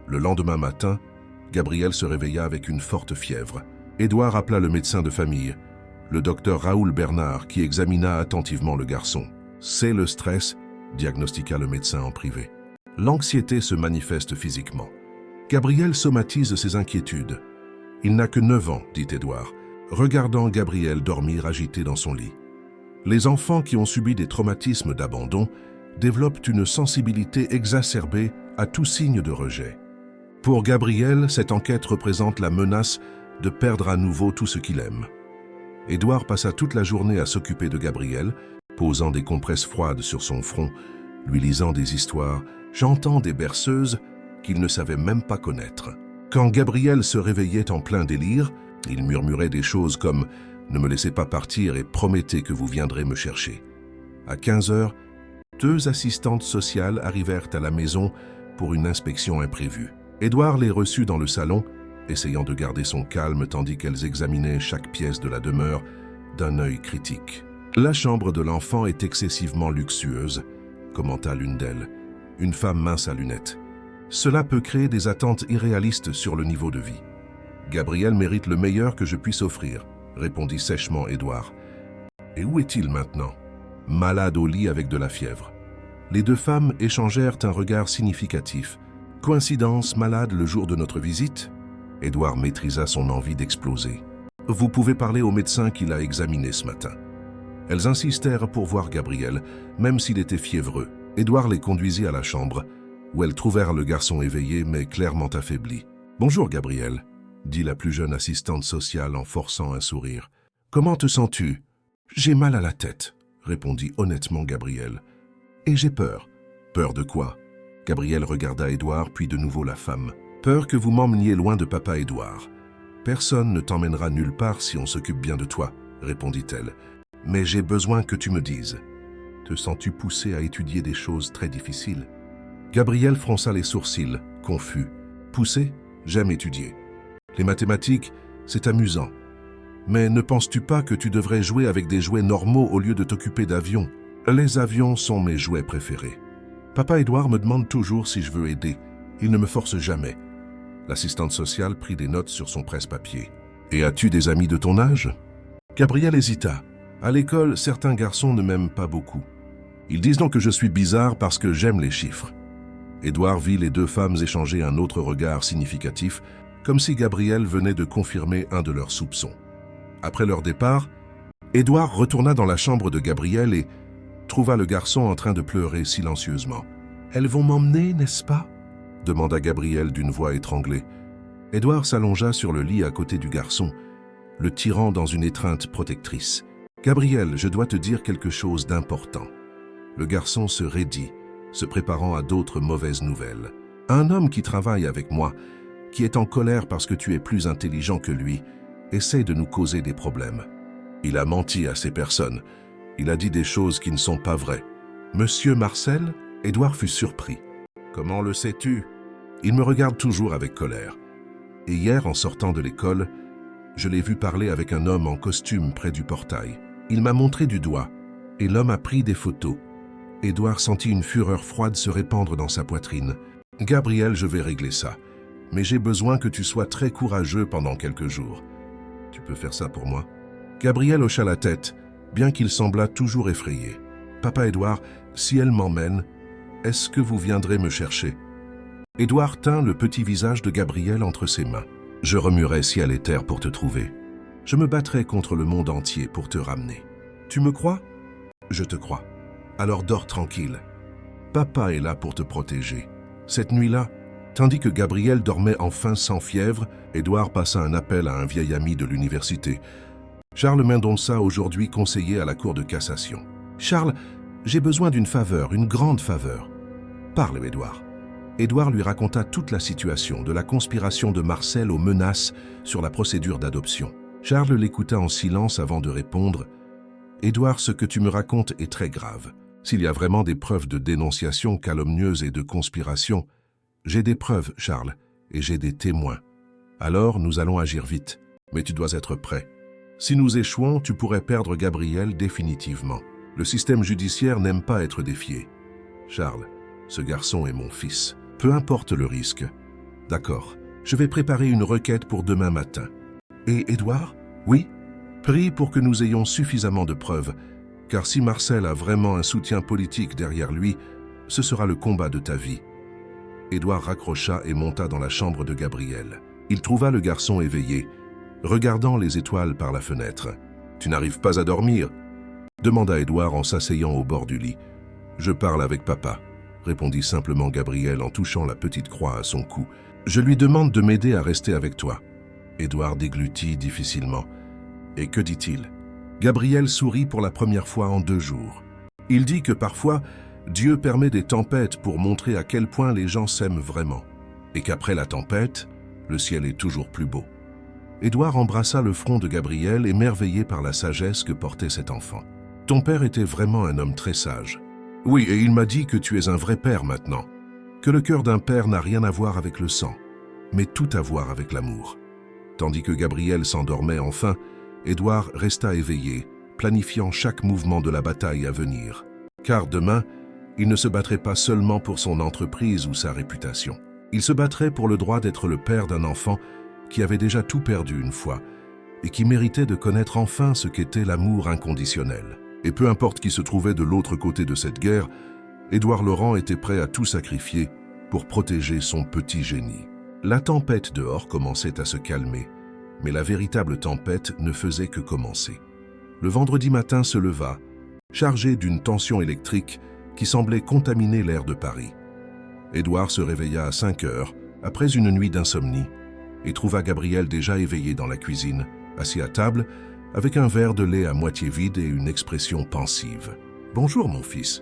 Le lendemain matin, Gabriel se réveilla avec une forte fièvre. Édouard appela le médecin de famille, le docteur Raoul Bernard, qui examina attentivement le garçon. « C'est le stress », diagnostiqua le médecin en privé. L'anxiété se manifeste physiquement. Gabriel somatise ses inquiétudes. « Il n'a que 9 ans, dit Édouard, regardant Gabriel dormir agité dans son lit. Les enfants qui ont subi des traumatismes d'abandon développent une sensibilité exacerbée à tout signe de rejet. Pour Gabriel, cette enquête représente la menace de perdre à nouveau tout ce qu'il aime. » Édouard passa toute la journée à s'occuper de Gabriel, posant des compresses froides sur son front, lui lisant des histoires, chantant des berceuses qu'il ne savait même pas connaître. Quand Gabriel se réveillait en plein délire, il murmurait des choses comme « Ne me laissez pas partir et promettez que vous viendrez me chercher ». À 15 heures, 2 assistantes sociales arrivèrent à la maison pour une inspection imprévue. Édouard les reçut dans le salon, essayant de garder son calme tandis qu'elles examinaient chaque pièce de la demeure d'un œil critique. « La chambre de l'enfant est excessivement luxueuse », commenta l'une d'elles, une femme mince à lunettes. « Cela peut créer des attentes irréalistes sur le niveau de vie. »« Gabriel mérite le meilleur que je puisse offrir », répondit sèchement Édouard. « Et où est-il maintenant ?»« Malade au lit avec de la fièvre. » Les 2 femmes échangèrent un regard significatif. « Coïncidence, malade le jour de notre visite ?» Édouard maîtrisa son envie d'exploser. « Vous pouvez parler au médecin qui l'a examiné ce matin. » Elles insistèrent pour voir Gabriel, même s'il était fiévreux. Édouard les conduisit à la chambre, où elles trouvèrent le garçon éveillé mais clairement affaibli. « Bonjour Gabriel », dit la plus jeune assistante sociale en forçant un sourire. « Comment te sens-tu ?»« J'ai mal à la tête », répondit honnêtement Gabriel. « Et j'ai peur. »« Peur de quoi ?» Gabriel regarda Édouard puis de nouveau la femme. « Peur que vous m'emmeniez loin de papa Édouard. Personne ne t'emmènera nulle part si on s'occupe bien de toi, » répondit-elle. « Mais j'ai besoin que tu me dises. Te sens-tu poussé à étudier des choses très difficiles ?» Gabriel fronça les sourcils, confus. « Poussé? J'aime étudier. Les mathématiques, c'est amusant. Mais ne penses-tu pas que tu devrais jouer avec des jouets normaux au lieu de t'occuper d'avions? Les avions sont mes jouets préférés. Papa Édouard me demande toujours si je veux aider. Il ne me force jamais. » L'assistante sociale prit des notes sur son presse-papier. « Et as-tu des amis de ton âge ?» Gabriel hésita. « À l'école, certains garçons ne m'aiment pas beaucoup. Ils disent donc que je suis bizarre parce que j'aime les chiffres. » Édouard vit les 2 femmes échanger un autre regard significatif, comme si Gabriel venait de confirmer un de leurs soupçons. Après leur départ, Édouard retourna dans la chambre de Gabriel et trouva le garçon en train de pleurer silencieusement. « Elles vont m'emmener, n'est-ce pas ?» demanda Gabriel d'une voix étranglée. Édouard s'allongea sur le lit à côté du garçon, le tirant dans une étreinte protectrice. « Gabriel, je dois te dire quelque chose d'important. » Le garçon se raidit, se préparant à d'autres mauvaises nouvelles. « Un homme qui travaille avec moi, qui est en colère parce que tu es plus intelligent que lui, essaie de nous causer des problèmes. Il a menti à ces personnes. Il a dit des choses qui ne sont pas vraies. »« Monsieur Marcel ?» Édouard fut surpris. « Comment le sais-tu » Il me regarde toujours avec colère. Et hier, en sortant de l'école, je l'ai vu parler avec un homme en costume près du portail. Il m'a montré du doigt, et l'homme a pris des photos. Édouard sentit une fureur froide se répandre dans sa poitrine. « Gabriel, je vais régler ça. Mais j'ai besoin que tu sois très courageux pendant quelques jours. Tu peux faire ça pour moi ?» Gabriel hocha la tête, bien qu'il semblât toujours effrayé. « Papa Édouard, si elle m'emmène, est-ce que vous viendrez me chercher ?» Édouard tint le petit visage de Gabriel entre ses mains. « Je remuerai ciel et terre pour te trouver. Je me battrai contre le monde entier pour te ramener. Tu me crois ? Je te crois. Alors dors tranquille. Papa est là pour te protéger. » Cette nuit-là, tandis que Gabriel dormait enfin sans fièvre, Édouard passa un appel à un vieil ami de l'université. Charles Mendonça, aujourd'hui conseiller à la Cour de cassation. « Charles, j'ai besoin d'une faveur, une grande faveur. » « Parle, Édouard. » Édouard lui raconta toute la situation, de la conspiration de Marcel aux menaces sur la procédure d'adoption. Charles l'écouta en silence avant de répondre « Édouard, ce que tu me racontes est très grave. S'il y a vraiment des preuves de dénonciation calomnieuse et de conspiration, j'ai des preuves, Charles, et j'ai des témoins. Alors, nous allons agir vite, mais tu dois être prêt. Si nous échouons, tu pourrais perdre Gabriel définitivement. Le système judiciaire n'aime pas être défié. Charles, ce garçon est mon fils. Peu importe le risque. D'accord, je vais préparer une requête pour demain matin. Et Édouard? Oui? Prie pour que nous ayons suffisamment de preuves, car si Marcel a vraiment un soutien politique derrière lui, ce sera le combat de ta vie. Édouard raccrocha et monta dans la chambre de Gabriel. Il trouva le garçon éveillé, regardant les étoiles par la fenêtre. « Tu n'arrives pas à dormir ?» demanda Édouard en s'asseyant au bord du lit. « Je parle avec papa », répondit simplement Gabriel en touchant la petite croix à son cou. « Je lui demande de m'aider à rester avec toi. » Édouard déglutit difficilement. « Et que dit-il » Gabriel sourit pour la première fois en 2 jours. Il dit que parfois, Dieu permet des tempêtes pour montrer à quel point les gens s'aiment vraiment. Et qu'après la tempête, le ciel est toujours plus beau. Édouard embrassa le front de Gabriel, émerveillé par la sagesse que portait cet enfant. « Ton père était vraiment un homme très sage. Oui, et il m'a dit que tu es un vrai père maintenant. Que le cœur d'un père n'a rien à voir avec le sang, mais tout à voir avec l'amour. » Tandis que Gabriel s'endormait enfin, Édouard resta éveillé, planifiant chaque mouvement de la bataille à venir. Car demain, il ne se battrait pas seulement pour son entreprise ou sa réputation. Il se battrait pour le droit d'être le père d'un enfant qui avait déjà tout perdu une fois et qui méritait de connaître enfin ce qu'était l'amour inconditionnel. Et peu importe qui se trouvait de l'autre côté de cette guerre, Édouard Laurent était prêt à tout sacrifier pour protéger son petit génie. La tempête dehors commençait à se calmer, mais la véritable tempête ne faisait que commencer. Le vendredi matin se leva, chargé d'une tension électrique qui semblait contaminer l'air de Paris. Édouard se réveilla à 5 heures, après une nuit d'insomnie, et trouva Gabriel déjà éveillé dans la cuisine, assis à table, avec un verre de lait à moitié vide et une expression pensive. « Bonjour mon fils.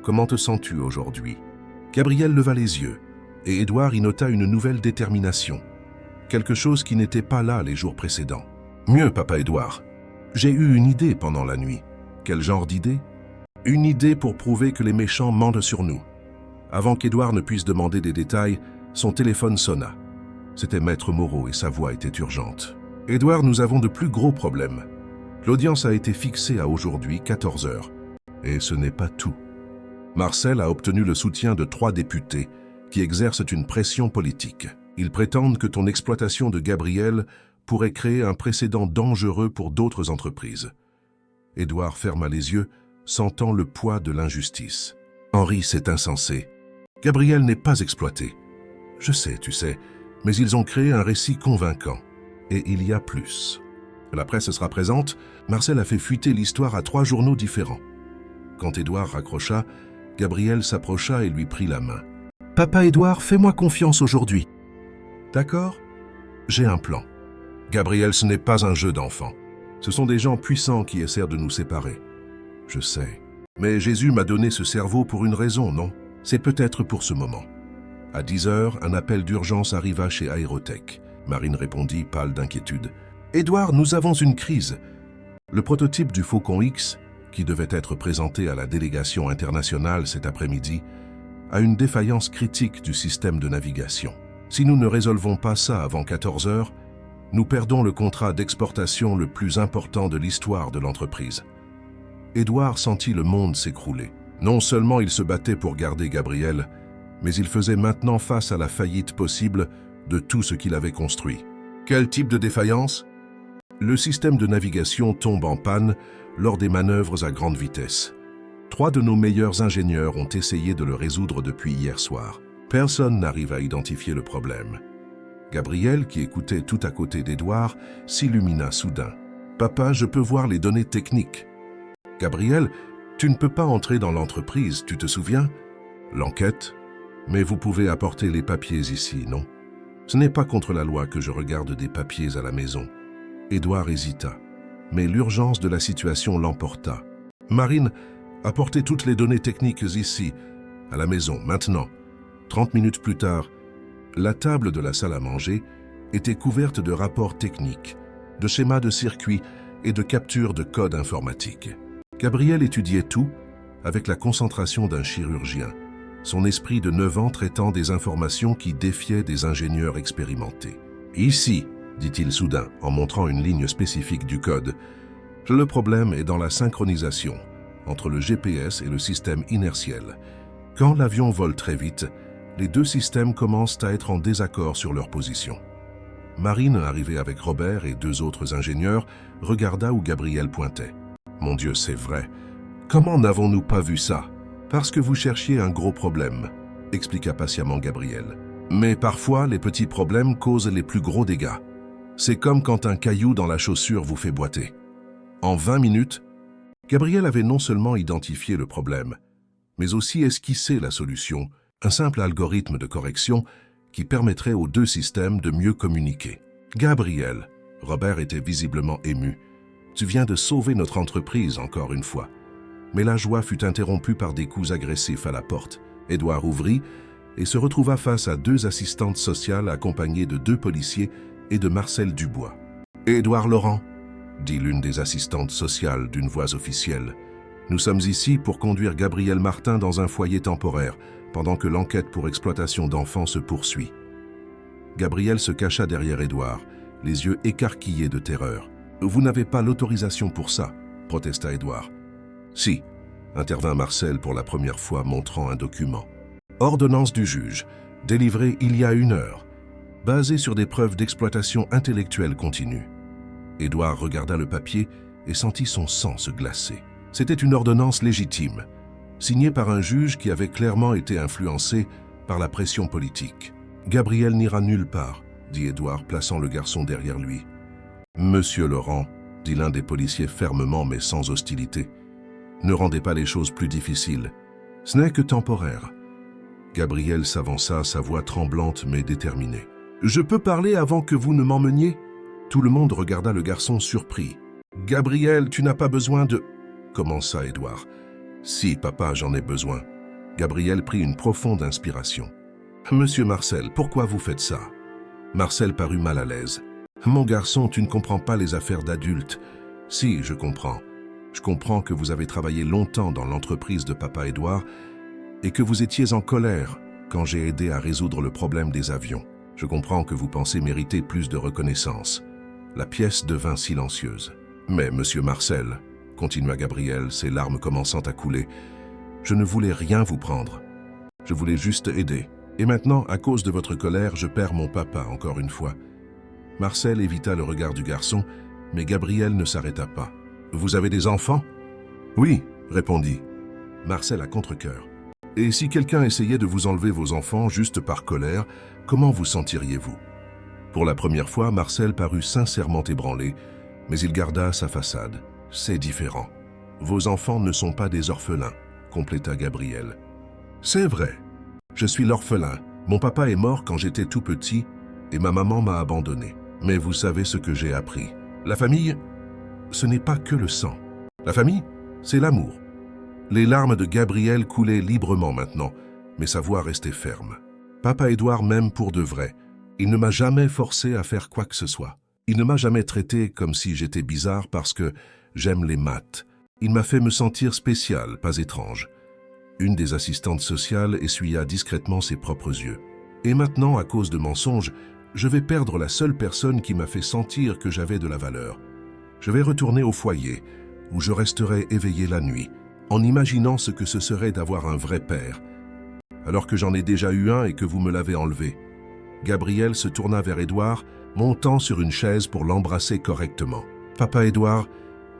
Comment te sens-tu aujourd'hui » Gabriel leva les yeux, et Édouard y nota une nouvelle détermination. Quelque chose qui n'était pas là les jours précédents. « Mieux, papa Édouard. J'ai eu une idée pendant la nuit. » « Quel genre d'idée ?»« Une idée pour prouver que les méchants mentent sur nous. » Avant qu'Édouard ne puisse demander des détails, son téléphone sonna. C'était Maître Moreau et sa voix était urgente. « Édouard, nous avons de plus gros problèmes. L'audience a été fixée à aujourd'hui, 14 heures. Et ce n'est pas tout. Marcel a obtenu le soutien de 3 députés qui exercent une pression politique. Ils prétendent que ton exploitation de Gabriel pourrait créer un précédent dangereux pour d'autres entreprises. » Édouard ferma les yeux, sentant le poids de l'injustice. « Henri, c'est insensé. Gabriel n'est pas exploité. Je sais, tu sais, mais ils ont créé un récit convaincant. Et il y a plus. La presse sera présente, Marcel a fait fuiter l'histoire à 3 journaux différents. » Quand Édouard raccrocha, Gabriel s'approcha et lui prit la main. « Papa Édouard, fais-moi confiance aujourd'hui. »« D'accord, j'ai un plan. Gabriel, ce n'est pas un jeu d'enfant. Ce sont des gens puissants qui essaient de nous séparer. Je sais. Mais Jésus m'a donné ce cerveau pour une raison, non? C'est peut-être pour ce moment. » À 10 heures, un appel d'urgence arriva chez Aérotech. Marine répondit, pâle d'inquiétude. « Édouard, nous avons une crise. Le prototype du Faucon X, qui devait être présenté à la délégation internationale cet après-midi, a une défaillance critique du système de navigation. Si nous ne résolvons pas ça avant 14 heures, nous perdons le contrat d'exportation le plus important de l'histoire de l'entreprise. » Édouard sentit le monde s'écrouler. Non seulement il se battait pour garder Gabriel, mais il faisait maintenant face à la faillite possible de tout ce qu'il avait construit. Quel type de défaillance? Le système de navigation tombe en panne lors des manœuvres à grande vitesse. 3 de nos meilleurs ingénieurs ont essayé de le résoudre depuis hier soir. Personne n'arrive à identifier le problème. Gabriel, qui écoutait tout à côté d'Édouard, s'illumina soudain. « Papa, je peux voir les données techniques. »« Gabriel, tu ne peux pas entrer dans l'entreprise, tu te souviens? L'enquête? Mais vous pouvez apporter les papiers ici, non? Ce n'est pas contre la loi que je regarde des papiers à la maison. » Édouard hésita, mais l'urgence de la situation l'emporta. « Marine, apportez toutes les données techniques ici, à la maison, maintenant. 30 minutes plus tard, la table de la salle à manger était couverte de rapports techniques, de schémas de circuits et de captures de codes informatiques. Gabriel étudiait tout avec la concentration d'un chirurgien, son esprit de 9 ans traitant des informations qui défiaient des ingénieurs expérimentés. « Ici », dit-il soudain en montrant une ligne spécifique du code, « le problème est dans la synchronisation entre le GPS et le système inertiel. Quand l'avion vole très vite, les deux systèmes commencent à être en désaccord sur leur position. » Marine, arrivée avec Robert et 2 autres ingénieurs, regarda où Gabriel pointait. « Mon Dieu, c'est vrai. Comment n'avons-nous pas vu ça ? » « Parce que vous cherchiez un gros problème, » expliqua patiemment Gabriel. « Mais parfois, les petits problèmes causent les plus gros dégâts. C'est comme quand un caillou dans la chaussure vous fait boiter. » En 20 minutes, Gabriel avait non seulement identifié le problème, mais aussi esquissé la solution, un simple algorithme de correction qui permettrait aux 2 systèmes de mieux communiquer. « Gabriel, » Robert était visiblement ému, « tu viens de sauver notre entreprise encore une fois. » Mais la joie fut interrompue par des coups agressifs à la porte. Édouard ouvrit et se retrouva face à 2 assistantes sociales accompagnées de 2 policiers et de Marcel Dubois. « Édouard Laurent, » dit l'une des assistantes sociales d'une voix officielle, « nous sommes ici pour conduire Gabriel Martin dans un foyer temporaire, pendant que l'enquête pour exploitation d'enfants se poursuit. » Gabriel se cacha derrière Édouard, les yeux écarquillés de terreur. « Vous n'avez pas l'autorisation pour ça, » protesta Édouard. « Si, » intervint Marcel pour la première fois, montrant un document. « Ordonnance du juge, délivrée il y a 1 heure, basée sur des preuves d'exploitation intellectuelle continue. » Édouard regarda le papier et sentit son sang se glacer. C'était une ordonnance légitime, signée par un juge qui avait clairement été influencé par la pression politique. « Gabriel n'ira nulle part, » dit Édouard, plaçant le garçon derrière lui. « Monsieur Laurent, » dit l'un des policiers fermement mais sans hostilité, « ne rendez pas les choses plus difficiles. Ce n'est que temporaire. » Gabriel s'avança, sa voix tremblante mais déterminée. « Je peux parler avant que vous ne m'emmeniez ?» Tout le monde regarda le garçon surpris. « Gabriel, tu n'as pas besoin de... » commença Édouard. « Si, papa, j'en ai besoin. » Gabriel prit une profonde inspiration. « Monsieur Marcel, pourquoi vous faites ça ?» Marcel parut mal à l'aise. « Mon garçon, tu ne comprends pas les affaires d'adultes. »« Si, je comprends. Je comprends que vous avez travaillé longtemps dans l'entreprise de papa Édouard et que vous étiez en colère quand j'ai aidé à résoudre le problème des avions. Je comprends que vous pensez mériter plus de reconnaissance. » La pièce devint silencieuse. « Mais, monsieur Marcel, » continua Gabriel, ses larmes commençant à couler, « je ne voulais rien vous prendre. Je voulais juste aider. Et maintenant, à cause de votre colère, je perds mon papa encore une fois. » Marcel évita le regard du garçon, mais Gabriel ne s'arrêta pas. « Vous avez des enfants ?»« Oui, » répondit Marcel à contre-cœur. « Et si quelqu'un essayait de vous enlever vos enfants juste par colère, comment vous sentiriez-vous » Pour la première fois, Marcel parut sincèrement ébranlé, mais il garda sa façade. « C'est différent. Vos enfants ne sont pas des orphelins, » compléta Gabriel. « C'est vrai. Je suis l'orphelin. Mon papa est mort quand j'étais tout petit et ma maman m'a abandonné. Mais vous savez ce que j'ai appris. La famille, ce n'est pas que le sang. La famille, c'est l'amour. » Les larmes de Gabriel coulaient librement maintenant, mais sa voix restait ferme. « Papa Édouard m'aime pour de vrai. Il ne m'a jamais forcé à faire quoi que ce soit. Il ne m'a jamais traité comme si j'étais bizarre parce que j'aime les maths. Il m'a fait me sentir spécial, pas étrange. » Une des assistantes sociales essuya discrètement ses propres yeux. « Et maintenant, à cause de mensonges, je vais perdre la seule personne qui m'a fait sentir que j'avais de la valeur. Je vais retourner au foyer, où je resterai éveillé la nuit, en imaginant ce que ce serait d'avoir un vrai père, alors que j'en ai déjà eu un et que vous me l'avez enlevé. » Gabriel se tourna vers Édouard, montant sur une chaise pour l'embrasser correctement. « Papa Édouard,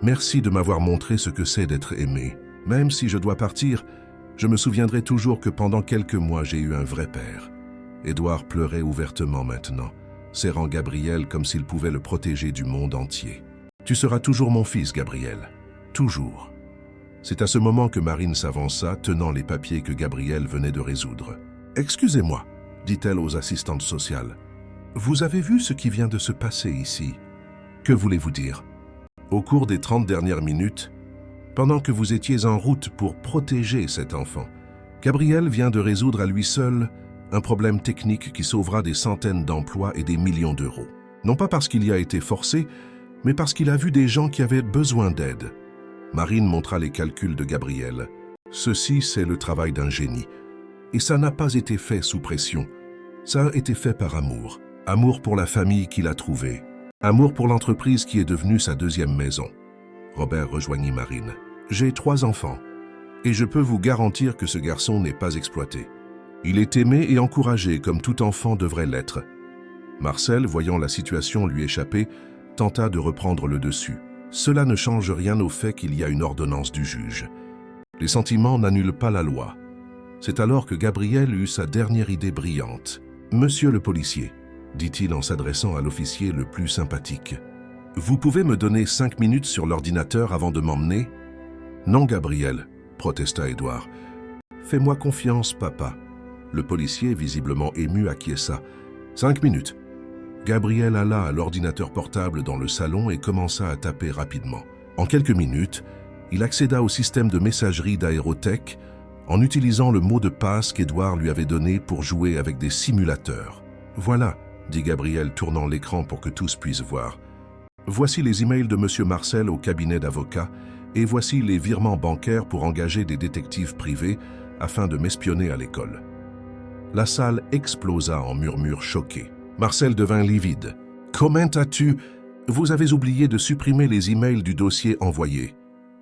merci de m'avoir montré ce que c'est d'être aimé. Même si je dois partir, je me souviendrai toujours que pendant quelques mois, j'ai eu un vrai père. » Édouard pleurait ouvertement maintenant, serrant Gabriel comme s'il pouvait le protéger du monde entier. « Tu seras toujours mon fils, Gabriel. Toujours. » C'est à ce moment que Marine s'avança, tenant les papiers que Gabriel venait de résoudre. « Excusez-moi, » dit-elle aux assistantes sociales. « Vous avez vu ce qui vient de se passer ici. Que voulez-vous dire ? Au cours des 30 dernières minutes, pendant que vous étiez en route pour protéger cet enfant, Gabriel vient de résoudre à lui seul un problème technique qui sauvera des centaines d'emplois et des millions d'euros. Non pas parce qu'il y a été forcé, mais parce qu'il a vu des gens qui avaient besoin d'aide. Marine montra les calculs de Gabriel. Ceci, c'est le travail d'un génie. Et ça n'a pas été fait sous pression. Ça a été fait par amour. Amour pour la famille qu'il a trouvée. Amour pour l'entreprise qui est devenue sa deuxième maison. Robert rejoignit Marine. J'ai 3 enfants. Et je peux vous garantir que ce garçon n'est pas exploité. Il est aimé et encouragé comme tout enfant devrait l'être. Marcel, voyant la situation lui échapper, tenta de reprendre le dessus. Cela ne change rien au fait qu'il y a une ordonnance du juge. Les sentiments n'annulent pas la loi. C'est alors que Gabriel eut sa dernière idée brillante. « Monsieur le policier », dit-il en s'adressant à l'officier le plus sympathique, « vous pouvez me donner 5 minutes sur l'ordinateur avant de m'emmener ?»« Non, Gabriel », protesta Édouard. « Fais-moi confiance, papa. » Le policier, visiblement ému, acquiesça. « 5 minutes. » Gabriel alla à l'ordinateur portable dans le salon et commença à taper rapidement. En quelques minutes, il accéda au système de messagerie d'Aérotech en utilisant le mot de passe qu'Édouard lui avait donné pour jouer avec des simulateurs. « Voilà », dit Gabriel, tournant l'écran pour que tous puissent voir. « Voici les emails de M. Marcel au cabinet d'avocats et voici les virements bancaires pour engager des détectives privés afin de m'espionner à l'école. » La salle explosa en murmures choqués. Marcel devint livide. « Comment as-tu... Vous avez oublié de supprimer les emails du dossier envoyé »,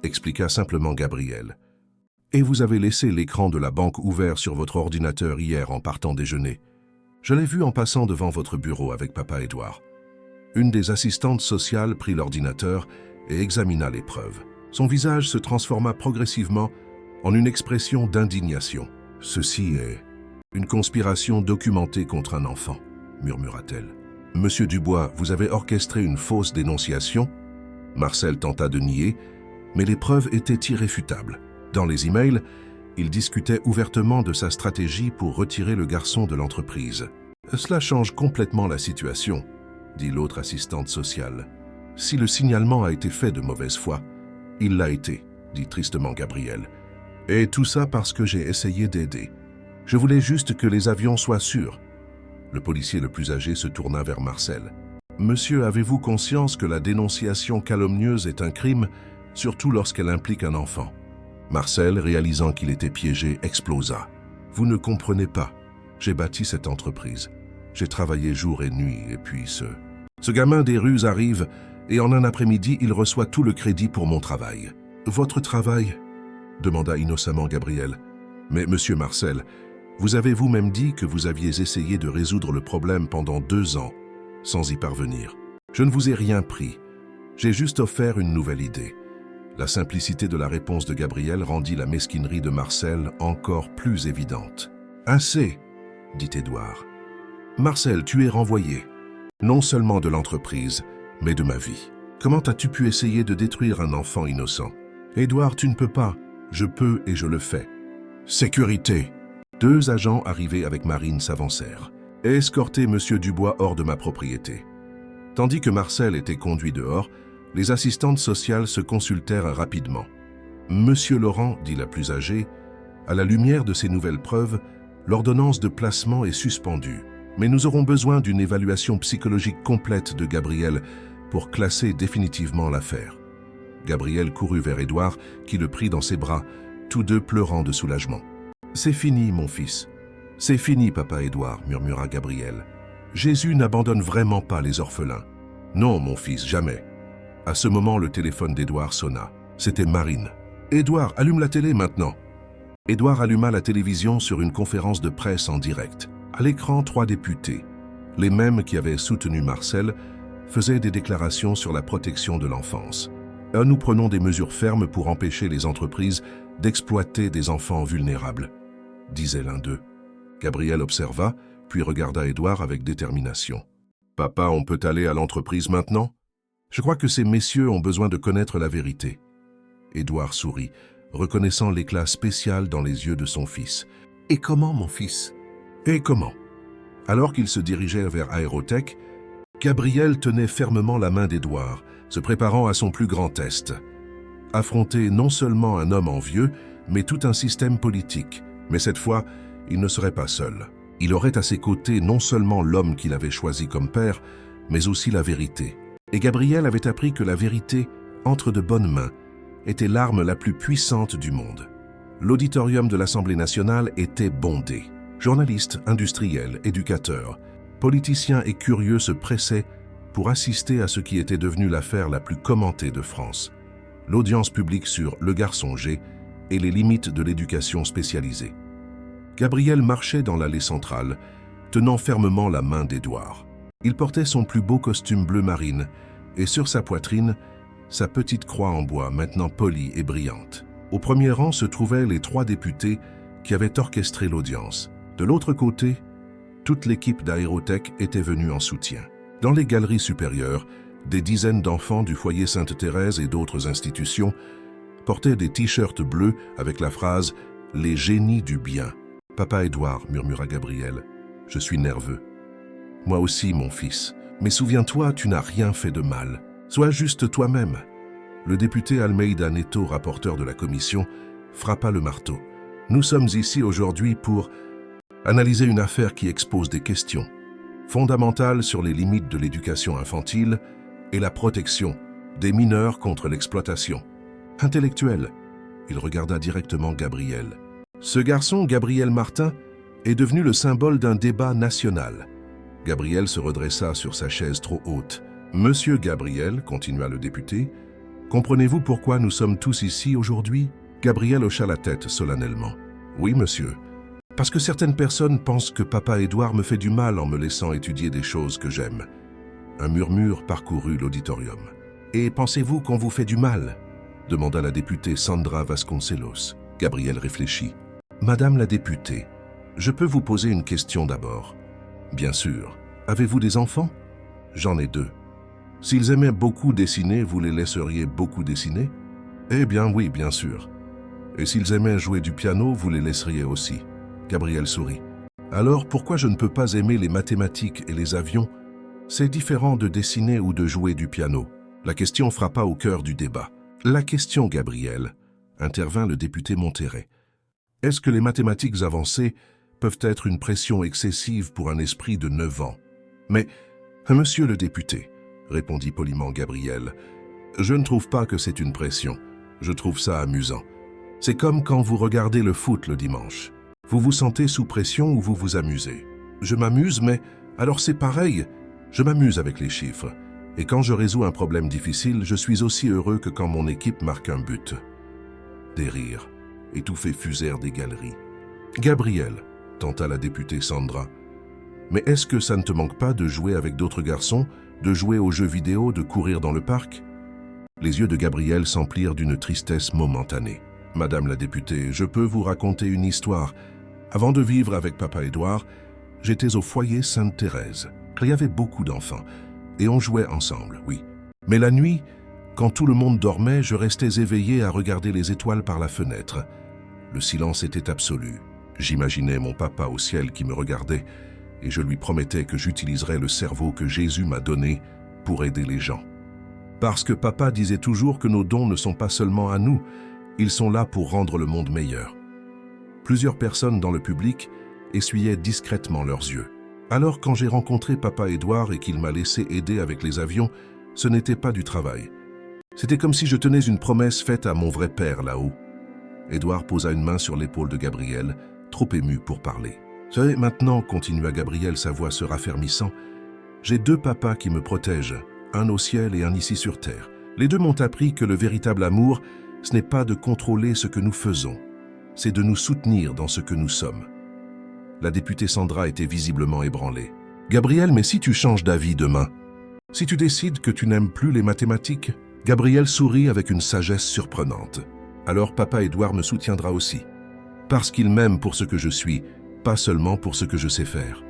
expliqua simplement Gabriel. « Et vous avez laissé l'écran de la banque ouvert sur votre ordinateur hier en partant déjeuner. Je l'ai vu en passant devant votre bureau avec papa Édouard. » Une des assistantes sociales prit l'ordinateur et examina les preuves. Son visage se transforma progressivement en une expression d'indignation. « Ceci est une conspiration documentée contre un enfant, » murmura-t-elle. « Monsieur Dubois, vous avez orchestré une fausse dénonciation ?» Marcel tenta de nier, mais les preuves étaient irréfutables. Dans les emails, il discutait ouvertement de sa stratégie pour retirer le garçon de l'entreprise. « Cela change complètement la situation, » dit l'autre assistante sociale. « Si le signalement a été fait de mauvaise foi, il l'a été, » dit tristement Gabriel. « Et tout ça parce que j'ai essayé d'aider. Je voulais juste que les avions soient sûrs. » Le policier le plus âgé se tourna vers Marcel. « Monsieur, avez-vous conscience que la dénonciation calomnieuse est un crime, surtout lorsqu'elle implique un enfant ?» Marcel, réalisant qu'il était piégé, explosa. « Vous ne comprenez pas. J'ai bâti cette entreprise. J'ai travaillé jour et nuit, et puis ce gamin des rues arrive, et en un après-midi, il reçoit tout le crédit pour mon travail. »« Votre travail ?» demanda innocemment Gabriel. « Mais monsieur Marcel, vous avez vous-même dit que vous aviez essayé de résoudre le problème pendant 2 ans, sans y parvenir. Je ne vous ai rien pris. J'ai juste offert une nouvelle idée. » La simplicité de la réponse de Gabriel rendit la mesquinerie de Marcel encore plus évidente. « Assez !» dit Édouard. « Marcel, tu es renvoyé. Non seulement de l'entreprise, mais de ma vie. Comment as-tu pu essayer de détruire un enfant innocent? Édouard, tu ne peux pas. Je peux et je le fais. Sécurité !» 2 agents arrivés avec Marine s'avancèrent et escortaient M. Dubois hors de ma propriété. Tandis que Marcel était conduit dehors, les assistantes sociales se consultèrent rapidement. « Monsieur Laurent, dit la plus âgée, à la lumière de ces nouvelles preuves, l'ordonnance de placement est suspendue, mais nous aurons besoin d'une évaluation psychologique complète de Gabriel pour classer définitivement l'affaire. » Gabriel courut vers Édouard, qui le prit dans ses bras, tous deux pleurant de soulagement. « C'est fini, mon fils. C'est fini, papa Édouard, » murmura Gabriel. « Jésus n'abandonne vraiment pas les orphelins. Non, mon fils, jamais. » À ce moment, le téléphone d'Édouard sonna. C'était Marine. « Édouard, allume la télé maintenant. » Édouard alluma la télévision sur une conférence de presse en direct. À l'écran, 3 députés, les mêmes qui avaient soutenu Marcel, faisaient des déclarations sur la protection de l'enfance. « Nous prenons des mesures fermes pour empêcher les entreprises d'exploiter des enfants vulnérables, » disait l'un d'eux. Gabriel observa, puis regarda Édouard avec détermination. « Papa, on peut aller à l'entreprise maintenant ? Je crois que ces messieurs ont besoin de connaître la vérité. » Édouard sourit, reconnaissant l'éclat spécial dans les yeux de son fils. « Et comment, mon fils ? Et comment ?» Alors qu'il se dirigeait vers Aérotech, Gabriel tenait fermement la main d'Édouard, se préparant à son plus grand test. Affronter non seulement un homme envieux, mais tout un système politique. Mais cette fois, il ne serait pas seul. Il aurait à ses côtés non seulement l'homme qu'il avait choisi comme père, mais aussi la vérité. Et Gabriel avait appris que la vérité, entre de bonnes mains, était l'arme la plus puissante du monde. L'auditorium de l'Assemblée nationale était bondé. Journalistes, industriels, éducateurs, politiciens et curieux se pressaient pour assister à ce qui était devenu l'affaire la plus commentée de France. L'audience publique sur Le Garçon G et les limites de l'éducation spécialisée. Gabriel marchait dans l'allée centrale, tenant fermement la main d'Édouard. Il portait son plus beau costume bleu marine et sur sa poitrine, sa petite croix en bois maintenant polie et brillante. Au premier rang se trouvaient les 3 députés qui avaient orchestré l'audience. De l'autre côté, toute l'équipe d'Aérotech était venue en soutien. Dans les galeries supérieures, des dizaines d'enfants du foyer Sainte-Thérèse et d'autres institutions portaient des t-shirts bleus avec la phrase « Les génies du bien ». « Papa Édouard », murmura Gabriel, « je suis nerveux. »« Moi aussi, mon fils. Mais souviens-toi, tu n'as rien fait de mal. Sois juste toi-même. » Le député Almeida Neto, rapporteur de la commission, frappa le marteau. « Nous sommes ici aujourd'hui pour analyser une affaire qui expose des questions fondamentales sur les limites de l'éducation infantile et la protection des mineurs contre l'exploitation intellectuelle. » Il regarda directement Gabriel. Ce garçon, Gabriel Martin, est devenu le symbole d'un débat national. Gabriel se redressa sur sa chaise trop haute. « Monsieur Gabriel, » continua le député, « comprenez-vous pourquoi nous sommes tous ici aujourd'hui ?» Gabriel hocha la tête solennellement. « Oui, monsieur. Parce que certaines personnes pensent que papa Édouard me fait du mal en me laissant étudier des choses que j'aime. » Un murmure parcourut l'auditorium. « Et pensez-vous qu'on vous fait du mal ?» demanda la députée Sandra Vasconcelos. Gabriel réfléchit. « Madame la députée, je peux vous poser une question d'abord. »« Bien sûr. Avez-vous des enfants ?»« J'en ai 2. S'ils aimaient beaucoup dessiner, vous les laisseriez beaucoup dessiner ?»« Eh bien oui, bien sûr. Et s'ils aimaient jouer du piano, vous les laisseriez aussi. » Gabriel sourit. « Alors pourquoi je ne peux pas aimer les mathématiques et les avions? C'est différent de dessiner ou de jouer du piano. » La question frappa au cœur du débat. « La question, Gabriel, » intervint le député Monterrey. « Est-ce que les mathématiques avancées peuvent être une pression excessive pour un esprit de 9 ans? » « Mais, monsieur le député, » répondit poliment Gabriel, « je ne trouve pas que c'est une pression. Je trouve ça amusant. C'est comme quand vous regardez le foot le dimanche. Vous vous sentez sous pression ou vous vous amusez? Je m'amuse, mais alors c'est pareil. Je m'amuse avec les chiffres. Et quand je résous un problème difficile, je suis aussi heureux que quand mon équipe marque un but. » Des rires, étouffés fusèrent des galeries. « Gabriel, » tenta la députée Sandra, « mais est-ce que ça ne te manque pas de jouer avec d'autres garçons, de jouer aux jeux vidéo, de courir dans le parc ?» Les yeux de Gabriel s'emplirent d'une tristesse momentanée. « Madame la députée, je peux vous raconter une histoire. Avant de vivre avec papa Édouard, j'étais au foyer Sainte-Thérèse. Il y avait beaucoup d'enfants, et on jouait ensemble, oui. Mais la nuit, quand tout le monde dormait, je restais éveillé à regarder les étoiles par la fenêtre. Le silence était absolu. J'imaginais mon papa au ciel qui me regardait, et je lui promettais que j'utiliserais le cerveau que Jésus m'a donné pour aider les gens. Parce que papa disait toujours que nos dons ne sont pas seulement à nous, ils sont là pour rendre le monde meilleur. » Plusieurs personnes dans le public essuyaient discrètement leurs yeux. Alors quand j'ai rencontré papa Édouard et qu'il m'a laissé aider avec les avions, ce n'était pas du travail. C'était comme si je tenais une promesse faite à mon vrai père là-haut. Édouard posa une main sur l'épaule de Gabriel, trop ému pour parler. « Vous savez, maintenant, continua Gabriel, sa voix se raffermissant, j'ai 2 papas qui me protègent, un au ciel et un ici sur terre. Les 2 m'ont appris que le véritable amour, ce n'est pas de contrôler ce que nous faisons, c'est de nous soutenir dans ce que nous sommes. » La députée Sandra était visiblement ébranlée. « Gabriel, mais si tu changes d'avis demain, si tu décides que tu n'aimes plus les mathématiques ?» Gabriel sourit avec une sagesse surprenante. « Alors papa Édouard me soutiendra aussi, parce qu'il m'aime pour ce que je suis, pas seulement pour ce que je sais faire. »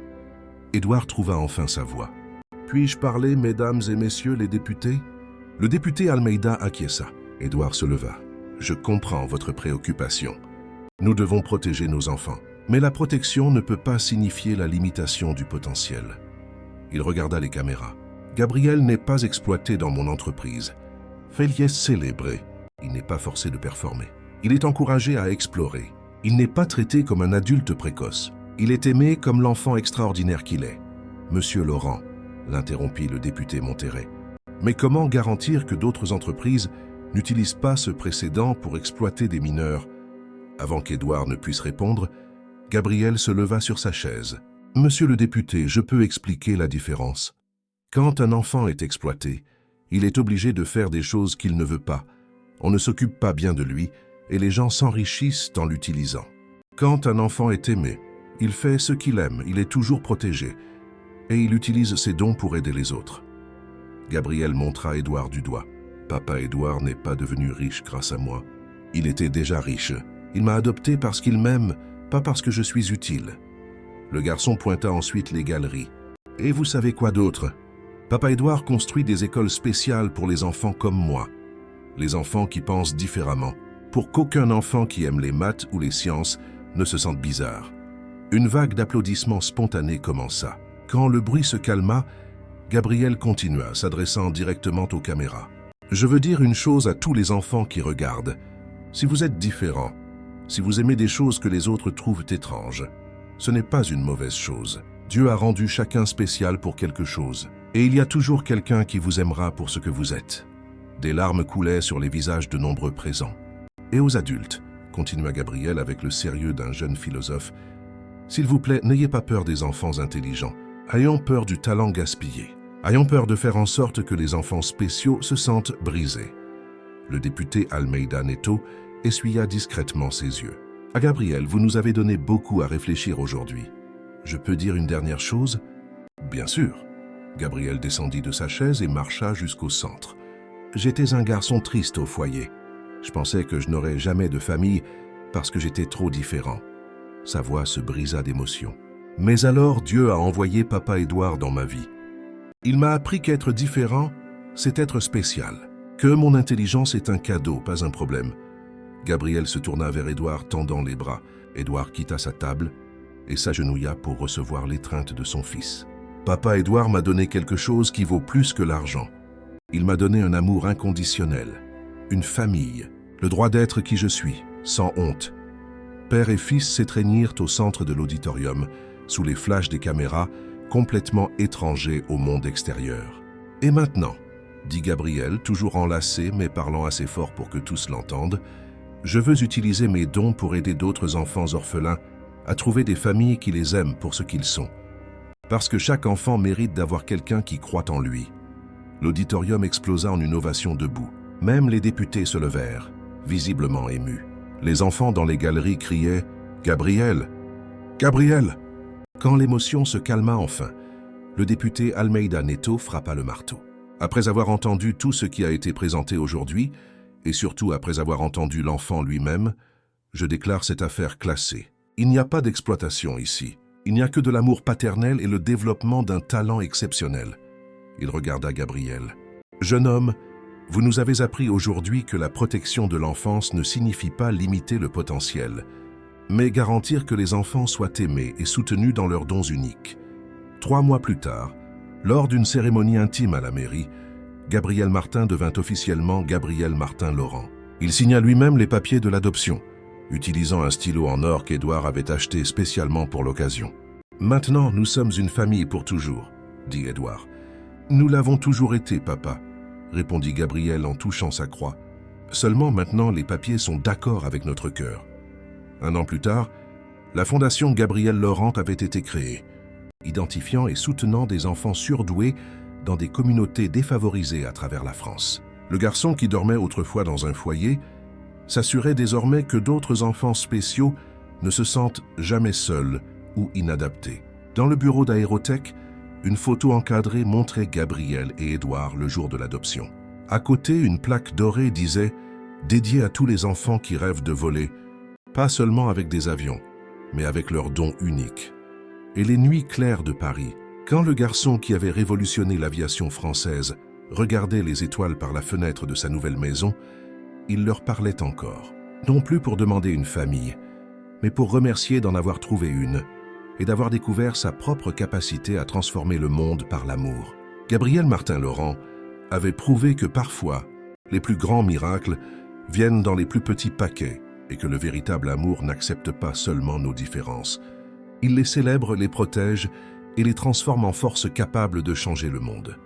Édouard trouva enfin sa voix. « Puis-je parler, mesdames et messieurs les députés ?» Le député Almeida acquiesça. Édouard se leva. « Je comprends votre préoccupation. Nous devons protéger nos enfants. Mais la protection ne peut pas signifier la limitation du potentiel. » Il regarda les caméras. « Gabriel n'est pas exploité dans mon entreprise. Il est célébré. Il n'est pas forcé de performer. Il est encouragé à explorer. Il n'est pas traité comme un adulte précoce. Il est aimé comme l'enfant extraordinaire qu'il est. Monsieur Laurent, l'interrompit le député Monterrey. Mais comment garantir que d'autres entreprises n'utilisent pas ce précédent pour exploiter des mineurs? Avant qu'Édouard ne puisse répondre, Gabriel se leva sur sa chaise. Monsieur le député, je peux expliquer la différence. Quand un enfant est exploité, il est obligé de faire des choses qu'il ne veut pas. On ne s'occupe pas bien de lui et les gens s'enrichissent en l'utilisant. Quand un enfant est aimé, il fait ce qu'il aime, il est toujours protégé et il utilise ses dons pour aider les autres. Gabriel montra Édouard du doigt. Papa Édouard n'est pas devenu riche grâce à moi. Il était déjà riche. Il m'a adopté parce qu'il m'aime, pas parce que je suis utile. Le garçon pointa ensuite les galeries. Et vous savez quoi d'autre? Papa Édouard construit des écoles spéciales pour les enfants comme moi. Les enfants qui pensent différemment, pour qu'aucun enfant qui aime les maths ou les sciences ne se sente bizarre. Une vague d'applaudissements spontanés commença. Quand le bruit se calma, Gabriel continua, s'adressant directement aux caméras. Je veux dire une chose à tous les enfants qui regardent. Si vous êtes différents, si vous aimez des choses que les autres trouvent étranges, ce n'est pas une mauvaise chose. Dieu a rendu chacun spécial pour quelque chose. Et il y a toujours quelqu'un qui vous aimera pour ce que vous êtes. Des larmes coulaient sur les visages de nombreux présents. Et aux adultes, continua Gabriel avec le sérieux d'un jeune philosophe, s'il vous plaît, n'ayez pas peur des enfants intelligents. Ayons peur du talent gaspillé. Ayons peur de faire en sorte que les enfants spéciaux se sentent brisés. Le député Almeida Neto essuya discrètement ses yeux. À Gabriel, vous nous avez donné beaucoup à réfléchir aujourd'hui. Je peux dire une dernière chose? Bien sûr. Gabriel descendit de sa chaise et marcha jusqu'au centre. J'étais un garçon triste au foyer. Je pensais que je n'aurais jamais de famille parce que j'étais trop différent. Sa voix se brisa d'émotion. Mais alors Dieu a envoyé Papa Édouard dans ma vie. Il m'a appris qu'être différent, c'est être spécial. Que mon intelligence est un cadeau, pas un problème. Gabriel se tourna vers Édouard, tendant les bras. Édouard quitta sa table et s'agenouilla pour recevoir l'étreinte de son fils. Papa Édouard m'a donné quelque chose qui vaut plus que l'argent. Il m'a donné un amour inconditionnel, une famille, le droit d'être qui je suis, sans honte. Père et fils s'étreignirent au centre de l'auditorium, sous les flashs des caméras, complètement étrangers au monde extérieur. Et maintenant, dit Gabriel, toujours enlacé mais parlant assez fort pour que tous l'entendent, je veux utiliser mes dons pour aider d'autres enfants orphelins à trouver des familles qui les aiment pour ce qu'ils sont. Parce que chaque enfant mérite d'avoir quelqu'un qui croit en lui. L'auditorium explosa en une ovation debout. Même les députés se levèrent, visiblement émus. Les enfants dans les galeries criaient « Gabriel! Gabriel !» Quand l'émotion se calma enfin, le député Almeida Neto frappa le marteau. Après avoir entendu tout ce qui a été présenté aujourd'hui, et surtout après avoir entendu l'enfant lui-même, je déclare cette affaire classée. Il n'y a pas d'exploitation ici. Il n'y a que de l'amour paternel et le développement d'un talent exceptionnel. Il regarda Gabriel. « Jeune homme, vous nous avez appris aujourd'hui que la protection de l'enfance ne signifie pas limiter le potentiel, mais garantir que les enfants soient aimés et soutenus dans leurs dons uniques. » 3 mois plus tard, lors d'une cérémonie intime à la mairie, Gabriel Martin devint officiellement Gabriel Martin Laurent. Il signa lui-même les papiers de l'adoption, utilisant un stylo en or qu'Édouard avait acheté spécialement pour l'occasion. « Maintenant, nous sommes une famille pour toujours, » dit Édouard. « Nous l'avons toujours été, papa, » répondit Gabriel en touchant sa croix. « Seulement maintenant, les papiers sont d'accord avec notre cœur. » 1 an plus tard, la fondation Gabriel Laurent avait été créée, identifiant et soutenant des enfants surdoués dans des communautés défavorisées à travers la France. Le garçon qui dormait autrefois dans un foyer s'assurait désormais que d'autres enfants spéciaux ne se sentent jamais seuls ou inadaptés. Dans le bureau d'Aérotech, une photo encadrée montrait Gabriel et Édouard le jour de l'adoption. À côté, une plaque dorée disait « Dédié à tous les enfants qui rêvent de voler, pas seulement avec des avions, mais avec leurs dons uniques. » Et les nuits claires de Paris, quand le garçon qui avait révolutionné l'aviation française regardait les étoiles par la fenêtre de sa nouvelle maison, il leur parlait encore. Non plus pour demander une famille, mais pour remercier d'en avoir trouvé une et d'avoir découvert sa propre capacité à transformer le monde par l'amour. Gabriel Martin Laurent avait prouvé que parfois, les plus grands miracles viennent dans les plus petits paquets et que le véritable amour n'accepte pas seulement nos différences, Il les célèbre, les protège et les transforme en forces capables de changer le monde.